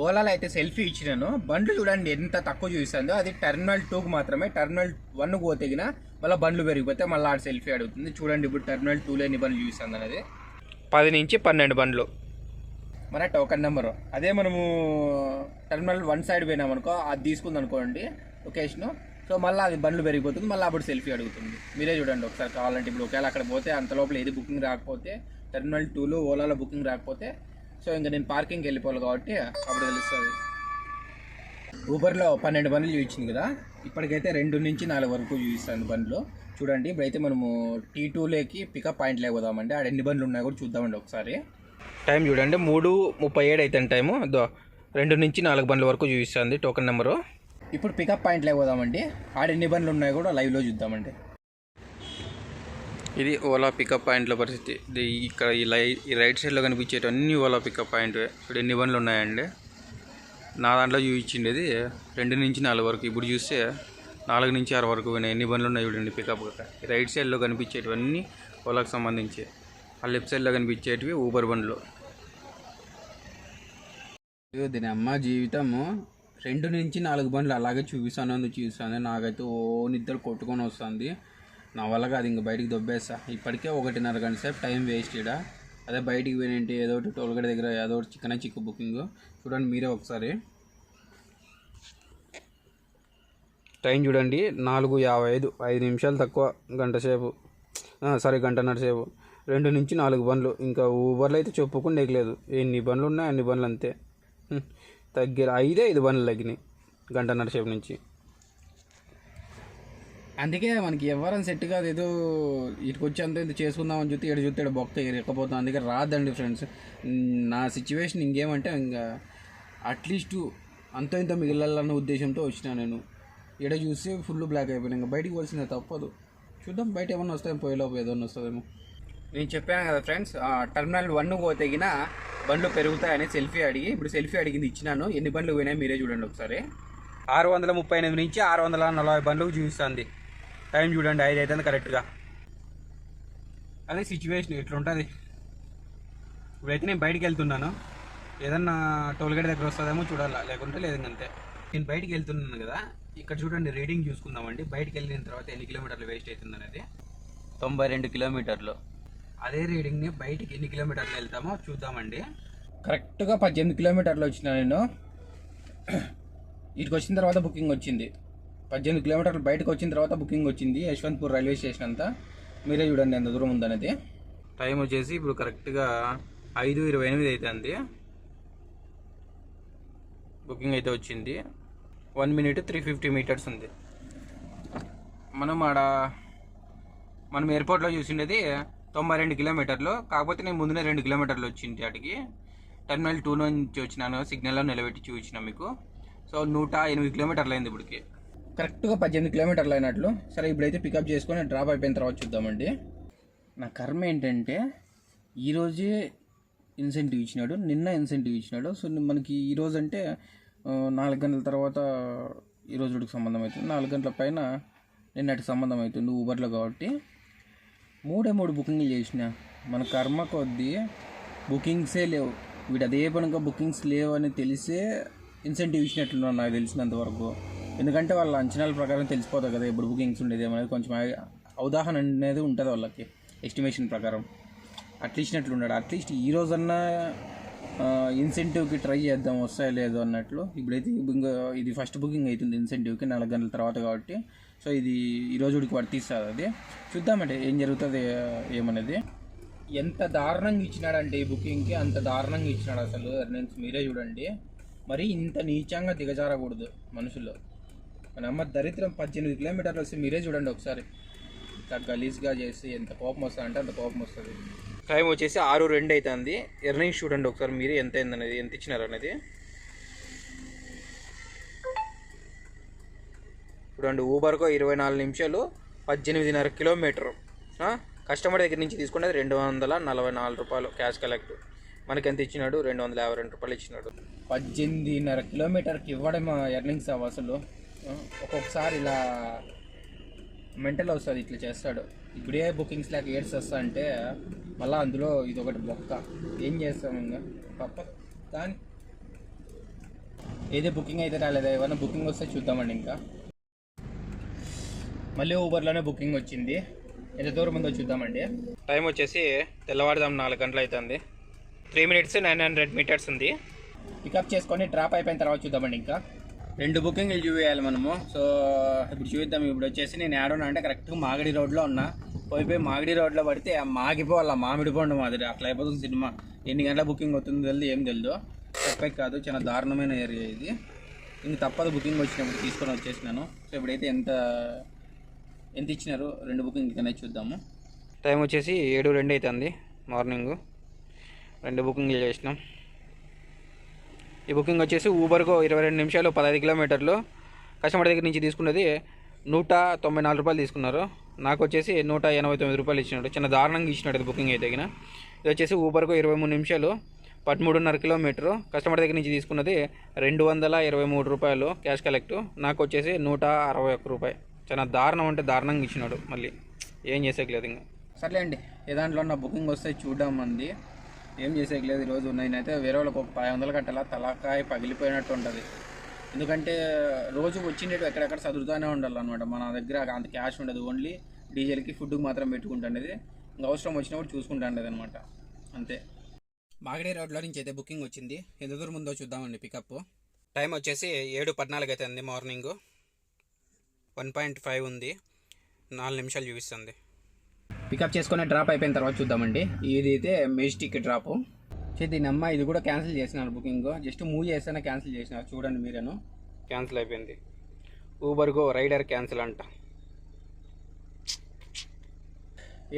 ఓలాలో అయితే సెల్ఫీ ఇచ్చినాను. బండ్లు చూడండి ఎంత తక్కువ చూపిస్తుందో. అది టెర్మినల్ 2కు మాత్రమే. టెర్మినల్ 1కు పోతేగిన మళ్ళీ బండ్లు పెరిగిపోతే మళ్ళీ ఆడ సెల్ఫీ అడుగుతుంది. చూడండి ఇప్పుడు టెర్మినల్ 2లో ఎన్ని బండ్లు చూపిస్తుంది అనేది. 10 నుంచి 12 బండ్లు మన టోకెన్ నెంబరు. అదే మనము టెర్మినల్ 1 సైడ్ పోయినామనుకో, అది తీసుకుంది అనుకోండి లొకేషను. సో మళ్ళీ అది బండ్లు పెరిగిపోతుంది, మళ్ళీ అప్పుడు సెల్ఫీ అడుగుతుంది. మీరే చూడండి ఒకసారి కావాలంటే. ఇప్పుడు ఒకవేళ అక్కడ పోతే అంత లోపల ఏది బుకింగ్ రాకపోతే, టెర్మినల్ 2లో ఓలాలో బుకింగ్ రాకపోతే, సో ఇంకా నేను పార్కింగ్కి వెళ్ళిపోవాలి కాబట్టి అప్పుడు తెలుస్తుంది. ఊబర్లో 12 బండ్లు చూపించింది కదా, ఇప్పటికైతే 2 నుంచి 4 వరకు చూపిస్తాను బండ్లు. చూడండి ఇప్పుడైతే మనము T2లోకి పికప్ పాయింట్ లేకపోదామండి. ఆడ ఎన్ని బండ్లు ఉన్నాయో కూడా చూద్దామండి ఒకసారి. టైం చూడండి 3:37 అవుతుంది టైము. 2 నుంచి 4 బండ్ల వరకు చూపిస్తుంది టోకెన్ నెంబరు. ఇప్పుడు పికప్ పాయింట్ లేకపోదామండి. ఆడ ఎన్ని బండ్లు ఉన్నాయో కూడా లైవ్లో చూద్దామండి. ఇది ఓలా పికప్ పాయింట్ల పరిస్థితి. ఇది ఇక్కడ ఈ రైట్ సైడ్లో కనిపించేటి అన్ని ఓలా పికప్ పాయింట్. ఇప్పుడు ఎన్ని బండ్లు ఉన్నాయండి. నా దాంట్లో చూపించిండేది 2 నుంచి 4 వరకు. ఇప్పుడు చూస్తే 4 నుంచి 6 వరకు పోయినాయి. ఎన్ని బండ్లు ఉన్నాయి చూడండి పికప్. ఈ రైట్ సైడ్లో కనిపించేటివన్నీ ఓలాకు సంబంధించి, ఆ లెఫ్ట్ సైడ్లో కనిపించేటివి ఊబర్ బండ్లు. దీని అమ్మ జీవితము 2 నుంచి 4 బండ్లు అలాగే చూపిస్తాను. నాకైతే నిద్ర కొట్టుకొని వస్తుంది. నా వల్ల కాదు, ఇంక బయటికి దొబ్బేస్తా. ఇప్పటికే 1:30 గంట సేపు టైం వేస్ట్ ఇక్కడ. అదే బయటికి పోయినంటే ఏదో ఒకటి టోల్గేట్ దగ్గర ఏదో ఒకటి చిక్కు బుకింగ్. చూడండి మీరే ఒకసారి. టైం చూడండి 4:55, 5 నిమిషాలు తక్కువ, గంటన్నర సేపు. 2 నుంచి 4 బండ్లు. ఇంకా ఊబర్లో అయితే చెప్పుకుండా లేదు. ఎన్ని బండ్లు ఉన్నాయి అన్ని బండ్లు అంతే. దగ్గర 5 బండ్లు తగ్గినాయి గంటన్నర సేపు నుంచి. అందుకే మనకి ఎవరైనా సెట్ కాదు. ఏదో ఇటుకు వచ్చి అంత ఇది చేసుకుందామని చూస్తే చూస్తాడు బొక్క ఎక్కపోతాం. అందుకే రాదండి ఫ్రెండ్స్. నా సిచ్యువేషన్ ఇంకేమంటే ఇంకా అట్లీస్ట్ అంత ఇంత మిగిలిన ఉద్దేశంతో వచ్చినా నేను. ఇక్కడ చూస్తే ఫుల్ బ్లాక్ అయిపోయినా. ఇంకా బయటికి పోవాల్సిందే, తప్పదు. చూద్దాం బయట ఏమన్నా వస్తాయో, పోయేలోపు ఏదన్నా వస్తుందేమో. నేను చెప్పాను కదా ఫ్రెండ్స్, టెర్మినల్ 1 పోతేగిన బండ్లు పెరుగుతాయని సెల్ఫీ అడిగి, ఇప్పుడు సెల్ఫీ అడిగింది ఇచ్చినాను. ఎన్ని బండ్లు పోయినాయి మీరే చూడండి ఒకసారి. 638 నుంచి 640 బండ్లకు చూపిస్తుంది. టైం చూడండి 5 అవుతుంది కరెక్ట్గా. అదే సిచ్యువేషన్ ఇట్లుంటుంది. ఇప్పుడైతే నేను బయటికి వెళ్తున్నాను. ఏదన్నా టోల్గేట్ దగ్గర వస్తుందేమో చూడాలా, లేకుంటే లేదు అంతే. నేను బయటికి వెళ్తున్నాను కదా, ఇక్కడ చూడండి రీడింగ్ చూసుకుందామండి. బయటికి వెళ్ళిన తర్వాత ఎన్ని కిలోమీటర్లు వేస్ట్ అవుతుంది అనేది. 92 కిలోమీటర్లు. అదే రీడింగ్ని బయటికి ఎన్ని కిలోమీటర్లు వెళ్తామో చూద్దామండి. కరెక్ట్గా 18 కిలోమీటర్లు వచ్చిన నేను. ఇటుకు వచ్చిన తర్వాత బుకింగ్ వచ్చింది. 18 కిలోమీటర్లు బయటకు వచ్చిన తర్వాత బుకింగ్ వచ్చింది. యశ్వంత్పూర్ రైల్వే స్టేషన్ అంతా. మీరే చూడండి ఎంత దూరం ఉందనేది. టైం వచ్చేసి ఇప్పుడు కరెక్ట్గా 5:28 అవుతుంది. బుకింగ్ అయితే వచ్చింది. 1 minute 350 meters ఉంది. మనం ఎయిర్పోర్ట్లో చూసిండేది 92 కిలోమీటర్లు. కాకపోతే నేను ముందునే 2 కిలోమీటర్లు వచ్చింది వాటికి. టెర్మినల్ 2 నుంచి వచ్చినాను, సిగ్నల్లో నిలబెట్టి చూపించిన మీకు. సో 108 కిలోమీటర్లు అయింది ఇప్పటికి. కరెక్ట్గా 18 కిలోమీటర్లు అయినట్లు. సరే ఇప్పుడైతే పికప్ చేసుకొని డ్రాప్ అయిపోయిన తర్వాత చూద్దామండి. నా కర్మ ఏంటంటే ఈరోజే ఇన్సెంటివ్ ఇచ్చినాడు, నిన్న ఇన్సెంటివ్ ఇచ్చినాడు. సో మనకి ఈరోజు అంటే 4 గంటల తర్వాత ఈరోజుకి సంబంధం అవుతుంది, 4 గంటల పైన నిన్నటి సంబంధం అవుతుంది ఊబర్లో. కాబట్టి 3 బుకింగ్లు చేసిన. మన కర్మ కొద్దీ బుకింగ్సే లేవు. వీడు అదే పనిగా బుకింగ్స్ లేవు అని తెలిసే ఇన్సెంటివ్ ఇచ్చినట్లున్నాను నాకు తెలిసినంత వరకు. ఎందుకంటే వాళ్ళ అంచనాల ప్రకారం తెలిసిపోతుంది కదా ఎప్పుడు బుకింగ్స్ ఉండేది అనేది, కొంచెం అవగాహన అనేది ఉంటుంది వాళ్ళకి ఎస్టిమేషన్ ప్రకారం. అట్లా ఇచ్చినట్లున్నాడు. అట్లీస్ట్ ఈ రోజన్నా ఇన్సెంటివ్కి ట్రై చేద్దాం వస్తాయో లేదో అన్నట్లు. ఇప్పుడైతే ఇది ఫస్ట్ బుకింగ్ అవుతుంది ఇన్సెంటివ్కి 4 గంటల తర్వాత కాబట్టి. సో ఇది ఈరోజుకి వర్తిస్తుంది. అది చూద్దామంటే ఏం జరుగుతుంది ఏమనేది. ఎంత దారుణంగా ఇచ్చినాడంటే ఈ బుకింగ్కి అంత దారుణంగా ఇచ్చినాడు అసలు ఎర్నింగ్స్. మీరే చూడండి, మరి ఇంత నీచంగా దిగజారకూడదు మనుషుల్లో. మన అమ్మ దరిద్రం 18 కిలోమీటర్లు వస్తే మీరే చూడండి ఒకసారి. ఇట్లా గలీజ్గా చేసి ఎంత కోపం వస్తుంది అంటే అంత కోపం వస్తుంది. టైం వచ్చేసి 6:02 అవుతుంది. ఎర్నింగ్స్ చూడండి ఒకసారి మీరు ఎంత అయిందనేది, ఎంత ఇచ్చినారు అనేది చూడండి. ఊబర్కో 24 నిమిషాలు 18.5 కిలోమీటరు. కస్టమర్ దగ్గర నుంచి తీసుకునేది 244 రూపాయలు క్యాష్ కలెక్ట్. మనకి ఎంత ఇచ్చినాడు? 252 రూపాయలు ఇచ్చినాడు. 18.5 కిలోమీటర్కి ఇవ్వడం ఎర్నింగ్స్ అసలు. ఒక్కొక్కసారి ఇలా మెంటల్ వస్తుంది, ఇట్లా చేస్తాడు. ఇప్పుడే బుకింగ్స్ లేక ఏడ్స్ వస్తా అంటే మళ్ళీ అందులో ఇది ఒకటి బొక్క. ఏం చేస్తాం ఇంకా పప్ప. కానీ ఏదే బుకింగ్ అయితే రాలేదా, ఏమైనా బుకింగ్ వస్తే చూద్దామండి. ఇంకా మళ్ళీ ఊబర్లోనే బుకింగ్ వచ్చింది. ఎంత దూరం ఉందో చూద్దామండి. టైం వచ్చేసి తెల్లవారుదాం 4 గంటలు అవుతుంది. 3 minutes 900 meters ఉంది. పికప్ చేసుకొని డ్రాప్ అయిపోయిన తర్వాత చూద్దామండి. ఇంకా 2 బుకింగ్లు చూపించాలి మనము. సో ఇప్పుడు చూద్దాం. ఇప్పుడు వచ్చేసి నేను ఏడున్నా అంటే కరెక్ట్గా మాగడి రోడ్లో ఉన్నా. పోయిపోయి మాగడి రోడ్లో పడితే మాగిపోవాల మామిడి పండు మాదిరి అట్లా అయిపోతుంది సినిమా. ఎన్ని గంటల బుకింగ్ అవుతుందో తెలియదు, ఏం తెలియదు. తప్పే కాదు, చాలా దారుణమైన ఏరియా ఇది. ఇంక తప్పదు, బుకింగ్ వచ్చినప్పుడు తీసుకొని వచ్చేసినాను. సో ఇప్పుడైతే ఎంత ఇచ్చినారు 2 బుకింగ్ అనేది చూద్దాము. టైం వచ్చేసి 7:02 అవుతుంది మార్నింగ్. 2 బుకింగ్లు చేసినాం. ఈ బుకింగ్ వచ్చేసి ఊబర్కో 22 నిమిషాలు 15 కిలోమీటర్లు. కస్టమర్ దగ్గర నుంచి తీసుకున్నది 194 రూపాయలు తీసుకున్నారు. నాకు వచ్చేసి 189 రూపాయలు ఇచ్చినాడు. చిన్న దారుణంగా ఇచ్చినాడు ఇది బుకింగ్ అయితే. ఇది వచ్చేసి ఊబర్కో 23 నిమిషాలు 13.5 కిలోమీటరు. కస్టమర్ దగ్గర నుంచి తీసుకున్నది 223 రూపాయలు క్యాష్ కలెక్ట్. నాకు వచ్చేసి 161 రూపాయలు. చాలా దారుణం అంటే దారుణంగా ఇచ్చినాడు. మళ్ళీ ఏం చేసేయలేదు ఇంకా. సర్లే అండి, ఏ దాంట్లో నా బుకింగ్ వస్తే చూడడం అంది. ఏం చేసేయలేదు ఈరోజు. నేనైతే వేరే వాళ్ళకి ఒక 500 కట్టాలా, తలకాయ పగిలిపోయినట్టు ఉంటుంది. ఎందుకంటే రోజు వచ్చిండేవి ఎక్కడెక్కడ చదువుతూనే ఉండాలన్నమాట. మన దగ్గర అంత క్యాష్ ఉండదు. ఓన్లీ డీజిల్కి ఫుడ్కి మాత్రం పెట్టుకుంటుండేది. ఇంకా అవసరం వచ్చినప్పుడు చూసుకుంటుండేది అనమాట, అంతే. మాగడి రోడ్లో నుంచి అయితే బుకింగ్ వచ్చింది. ఎంత దూరం ఉందో చూద్దామండి పికప్. టైం వచ్చేసి 7:14 అవుతుంది మార్నింగ్. 1.5 ఉంది, 4 నిమిషాలు చూపిస్తుంది. పికప్ చేసుకుని డ్రాప్ అయిపోయిన తర్వాత చూద్దామండి. ఇది అయితే మెజెస్టిక్ డ్రాప్. దీని అమ్మ ఇది కూడా క్యాన్సిల్ చేసినారు బుకింగ్. జస్ట్ మూవ్ చేస్తేనే క్యాన్సిల్ చేసినారు. చూడండి మీరేను, క్యాన్సిల్ అయిపోయింది. ఊబర్గో రైడర్ క్యాన్సిల్ అంట.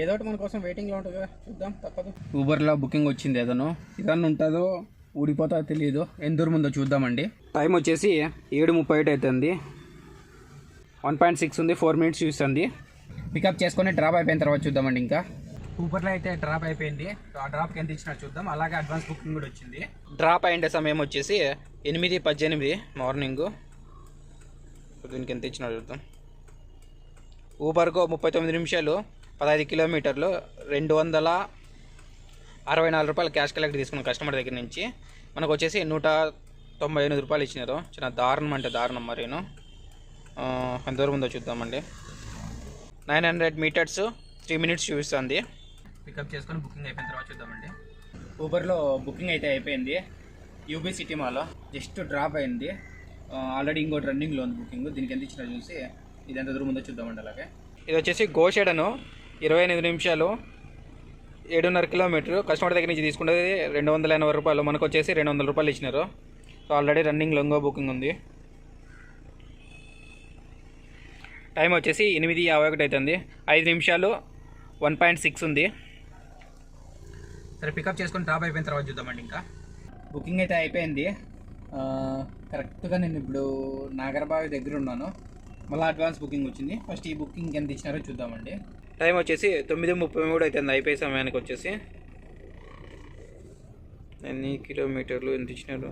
ఏదో ఒకటి మన కోసం వెయిటింగ్లో ఉంటుంది కదా, చూద్దాం, తప్పదు. ఊబర్లో బుకింగ్ వచ్చింది. ఏదోనో ఇదన్నా ఉంటుందో ఊడిపోతుందో తెలియదు. ఎంత దూరం ఉందో చూద్దామండి. టైం వచ్చేసి 7:31 అవుతుంది. 1.6 ఉంది, 4 minutes చూస్తుంది. పికప్ చేసుకొని డ్రాప్ అయిపోయిన తర్వాత చూద్దామండి. ఇంకా ఊబర్లో అయితే డ్రాప్ అయిపోయింది. ఆ డ్రాప్కి ఎంత ఇచ్చినా చూద్దాం. అలాగే అడ్వాన్స్ బుకింగ్ కూడా వచ్చింది. డ్రాప్ అయిన సమయం వచ్చేసి 8:18 మార్నింగ్. దీనికి ఎంత ఇచ్చినా చూద్దాం. ఊబర్కో 39 నిమిషాలు 15 కిలోమీటర్లు 264 రూపాయలు క్యాష్ కలెక్ట్ తీసుకున్నాం కస్టమర్ దగ్గర నుంచి. మనకు వచ్చేసి 198 రూపాయలు ఇచ్చినారు. చాలా దారుణం అంటే దారుణం. మరేను ఎంత దూరం ఉందో చూద్దామండి. 900 meters 3 minutes చూపిస్తుంది. పికప్ చేసుకొని బుకింగ్ అయిపోయిన తర్వాత చూద్దామండి. ఊబర్లో బుకింగ్ అయితే అయిపోయింది. యూబీ సిటీ మాల్లో జస్ట్ డ్రాప్ అయింది. ఆల్రెడీ ఇంకోటి రన్నింగ్లో ఉంది బుకింగ్. దీనికి ఎంత ఇచ్చినా చూసి ఇది ఎంత దూరం ఉందో చూద్దామండి. అలాగే ఇది వచ్చేసి గోషెడను 28 నిమిషాలు 7.5 కిలోమీటరు. కస్టమర్ దగ్గర నుంచి తీసుకునేది 280 రూపాయలు. మనకు వచ్చేసి 200 రూపాయలు ఇచ్చినారు. సో ఆల్రెడీ రన్నింగ్లో ఇంకో బుకింగ్ ఉంది. టైం వచ్చేసి 8:51 అవుతుంది. 5 నిమిషాలు 1.6 ఉంది. సరే పికప్ చేసుకొని డ్రాప్ అయిపోయిన తర్వాత చూద్దామండి. ఇంకా బుకింగ్ అయితే అయిపోయింది. కరెక్ట్గా నేను ఇప్పుడు నాగరబావి దగ్గర ఉన్నాను. మళ్ళీ అడ్వాన్స్ బుకింగ్ వచ్చింది. ఫస్ట్ ఈ బుకింగ్ ఎంత ఇచ్చినారో చూద్దామండి. టైం వచ్చేసి 9:33 అవుతుంది అయిపోయే సమయానికి వచ్చేసి. ఎన్ని కిలోమీటర్లు ఎంత ఇచ్చినారు?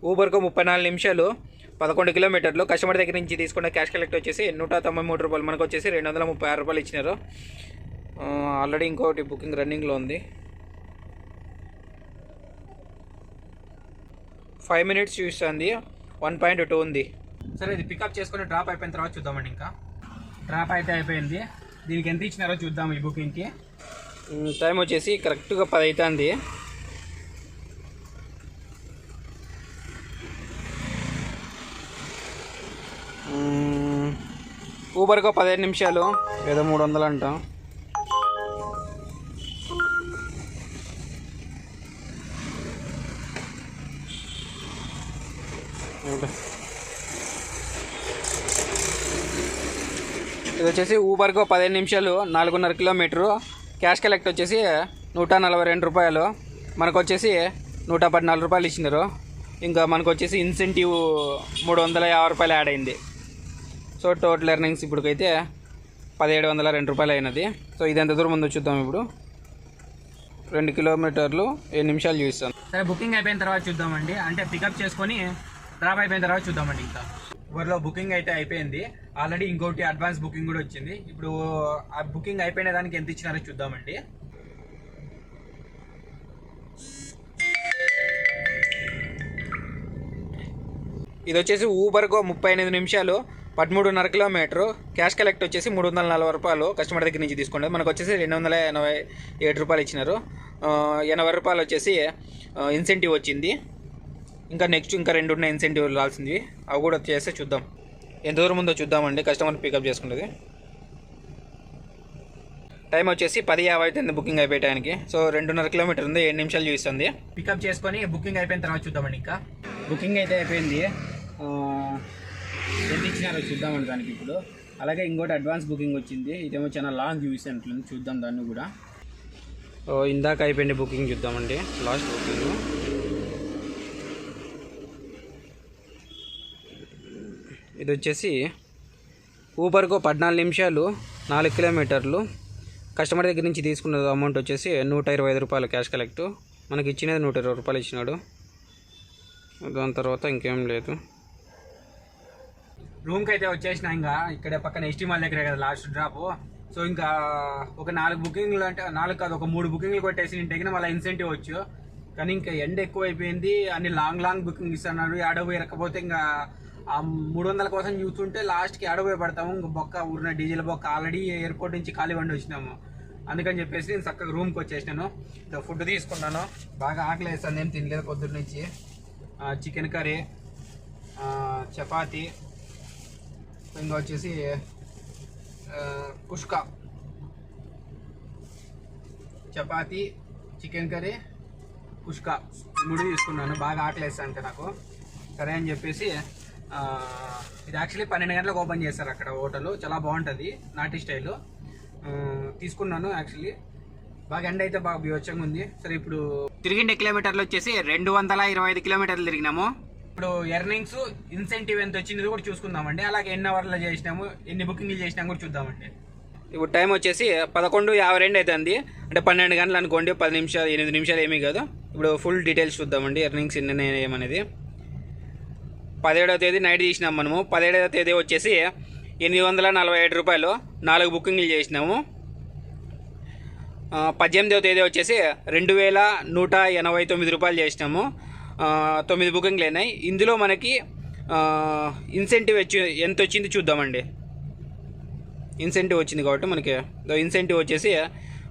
ఊబర్కు 34 నిమిషాలు 11 కిలోమీటర్లు. కస్టమర్ దగ్గర నుంచి తీసుకున్న క్యాష్ కలెక్ట్ వచ్చేసి 193 రూపాయలు. మనకు వచ్చేసి 236 రూపాయలు ఇచ్చినారు. ఆల్రెడీ ఇంకోటి బుకింగ్ రన్నింగ్లో ఉంది. 5 మినిట్స్ చూస్తుంది. 1.2 ఉంది. సరే, ఇది పికప్ చేసుకుని డ్రాప్ అయిపోయిన తర్వాత చూద్దామండి. ఇంకా డ్రాప్ అయితే అయిపోయింది. దీనికి ఎంత ఇచ్చినారో చూద్దాం. ఈ బుకింగ్కి టైం వచ్చేసి కరెక్ట్గా 10 అవుతుంది. ఊబర్కు 15 నిమిషాలు, ఏదో 300 అంట. ఇది వచ్చేసి ఊబర్కు 15 నిమిషాలు 4.5 కిలోమీటరు. క్యాష్ కలెక్ట్ వచ్చేసి 142 రూపాయలు. మనకు వచ్చేసి 114 రూపాయలు ఇచ్చినారు. ఇంకా మనకు వచ్చేసి ఇన్సెంటివ్ 350 రూపాయలు యాడ్ అయింది. సో టోటల్ ఎర్నింగ్స్ ఇప్పటికైతే 1702 రూపాయలు అయినది. సో ఇది ఎంత దూరం ఉందో చూద్దాం. ఇప్పుడు 2 కిలోమీటర్లు 7 నిమిషాలు చూపిస్తాను. సరే, బుకింగ్ అయిపోయిన తర్వాత చూద్దామండి. అంటే పికప్ చేసుకొని డ్రాప్ అయిపోయిన తర్వాత చూద్దామండి. ఇంకా ఊరిలో బుకింగ్ అయితే అయిపోయింది. ఆల్రెడీ ఇంకోటి అడ్వాన్స్ బుకింగ్ కూడా వచ్చింది. ఇప్పుడు ఆ బుకింగ్ అయిపోయిన దానికి ఎంత ఇచ్చినారో చూద్దామండి. ఇది వచ్చేసి ఊబర్కు 38 నిమిషాలు 13.5 కిలోమీటరు. క్యాష్ కలెక్ట్ వచ్చేసి 340 రూపాయలు. కస్టమర్ దగ్గర నుంచి తీసుకుంటే మనకు వచ్చేసి 287 రూపాయలు ఇచ్చినారు. 80 రూపాయలు వచ్చేసి ఇన్సెంటివ్ వచ్చింది. ఇంకా నెక్స్ట్ ఇంకా 2 ఉన్నాయి ఇన్సెంటివ్ రావాల్సింది. అవి కూడా చేస్తే చూద్దాం. ఎంత దూరం ఉందో చూద్దామండి. కస్టమర్ పికప్ చేసుకుంటుంది. టైం వచ్చేసి 10:50 అవుతుంది బుకింగ్ అయిపోయడానికి. సో 2.5 కిలోమీటర్ ఉంది, 7 నిమిషాలు చూపిస్తుంది. పికప్ చేసుకొని బుకింగ్ అయిపోయిన తర్వాత చూద్దామండి. ఇంకా బుకింగ్ అయితే అయిపోయింది. ఎంత ఇచ్చినారో చూద్దామండి దానికి ఇప్పుడు. అలాగే ఇంకోటి అడ్వాన్స్ బుకింగ్ వచ్చింది. ఇదేమో చాలా లాంగ్ చూపిస్తుంది. చూద్దాం దాన్ని కూడా. ఇందాక అయిపోయింది బుకింగ్ చూద్దామండి. లాస్ట్ బుకింగ్ ఇది వచ్చేసి ఊబర్కు 14 నిమిషాలు 4 కిలోమీటర్లు. కస్టమర్ దగ్గర నుంచి తీసుకున్న అమౌంట్ వచ్చేసి 125 రూపాయలు క్యాష్ కలెక్ట్. మనకి ఇచ్చినది 120 రూపాయలు ఇచ్చినాడు. దాని తర్వాత ఇంకేం లేదు. రూమ్కి అయితే వచ్చేసిన. ఇంకా ఇక్కడ పక్కన ఎస్టీ మాల్ దగ్గరే కదా లాస్ట్ డ్రాప్. సో ఇంకా ఒక 4 బుకింగ్లు, అంటే 4 కాదు, ఒక 3 బుకింగ్లు కొట్టేసి నేను తగిన మళ్ళీ ఇన్సెంటివ్ వచ్చు. కానీ ఇంకా ఎండ ఎక్కువ అయిపోయింది. అన్ని లాంగ్ బుకింగ్ ఇస్తున్నారు. ఆడపోయి రకపోతే ఇంకా ఆ 300 కోసం చూస్తుంటే లాస్ట్కి ఆడపోయి పడతాము. ఇంకా బొక్క ఊరిన డీజిల్ బొక్క. ఆల్రెడీ ఎయిర్పోర్ట్ నుంచి ఖాళీ బండి వచ్చినాము. అందుకని చెప్పేసి నేను చక్కగా రూమ్కి వచ్చేసినాను. ఫుడ్ తీసుకున్నాను. బాగా ఆకలి వేస్తాను. ఏం తినలేదు పొద్దున్న నుంచి. చికెన్ కర్రీ, చపాతి, ఇంకా వచ్చేసి కుష్కా. చపాతి, చికెన్ కర్రీ, కుష్కా 3 తీసుకున్నాను. బాగా ఆకలి వేస్తాను అంటే నాకు. సరే అని చెప్పేసి ఇది యాక్చువల్లీ 12 గంటలకు ఓపెన్ చేస్తారు అక్కడ హోటల్. చాలా బాగుంటుంది, నాటి స్టైల్. తీసుకున్నాను. యాక్చువల్లీ బాగా ఎండ అయితే బాగా బీవచ్చంగా ఉంది. సరే, ఇప్పుడు తిరిగిండే కిలోమీటర్లు వచ్చేసి 225 కిలోమీటర్లు తిరిగినాము. ఇప్పుడు ఎర్నింగ్స్, ఇన్సెంటివ్ ఎంత వచ్చింది కూడా చూసుకుందామండి. అలాగే ఎన్ని అవర్లో చేసినాము, ఎన్ని బుకింగ్లు చేసినాము కూడా చూద్దామండి. ఇప్పుడు టైం వచ్చేసి 11:52 అవుతుంది. అంటే 12 గంటలు అనుకోండి. 10 నిమిషాలు 8 నిమిషాలు ఏమీ కాదు. ఇప్పుడు ఫుల్ డీటెయిల్స్ చూద్దామండి. ఎర్నింగ్స్ ఎన్ని ఏమనేది. 17వ తేదీ నైట్ తీసినాం మనము. 17వ తేదీ వచ్చేసి 847 రూపాయలు 4 బుకింగ్లు చేసినాము. 18వ తేదీ వచ్చేసి 2189 రూపాయలు చేసినాము. 9 బుకింగ్లు అయినాయి. ఇందులో మనకి ఇన్సెంటివ్ ఎంత వచ్చింది చూద్దామండి. ఇన్సెంటివ్ వచ్చింది కాబట్టి మనకి ఇన్సెంటివ్ వచ్చేసి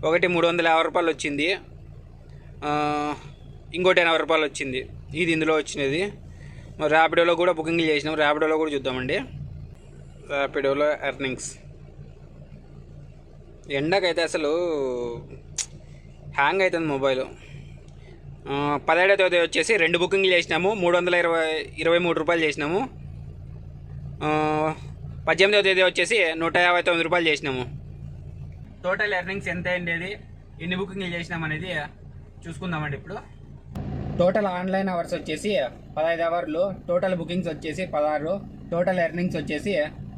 ఒకటి 350 రూపాయలు వచ్చింది. ఇంకోటి 80 రూపాయలు వచ్చింది. ఇది ఇందులో వచ్చినది. ర్యాపిడోలో కూడా బుకింగ్లు చేసినాం. ర్యాపిడోలో కూడా చూద్దామండి. ర్యాపిడోలో ఎర్నింగ్స్. ఎండకైతే అసలు హ్యాంగ్ అవుతుంది మొబైల్. 17వ తేదీ వచ్చేసి 2 బుకింగ్లు చేసినాము. 323 రూపాయలు చేసినాము. 18వ తేదీ వచ్చేసి 159 రూపాయలు చేసినాము. టోటల్ ఎర్నింగ్స్ ఎంత అయింది, ఎన్ని బుకింగ్లు చేసినాం అనేది చూసుకుందామండి. ఇప్పుడు టోటల్ ఆన్లైన్ అవర్స్ వచ్చేసి 15 అవర్లు. టోటల్ బుకింగ్స్ వచ్చేసి 16. టోటల్ ఎర్నింగ్స్ వచ్చేసి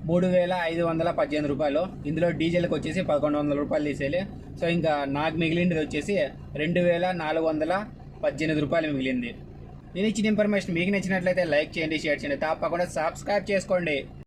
3,518 రూపాయలు. ఇందులో డీజిల్కి వచ్చేసి 1,100 రూపాయలు తీసేయాలి. సో ఇంకా నాకు మిగిలింది వచ్చేసి 2,418 రూపాయలు మిగిలింది. నేను ఇచ్చిన ఇన్ఫర్మేషన్ మీకు నచ్చినట్లయితే లైక్ చేయండి, షేర్ చేయండి, తప్పకుండా సబ్స్క్రైబ్ చేసుకోండి.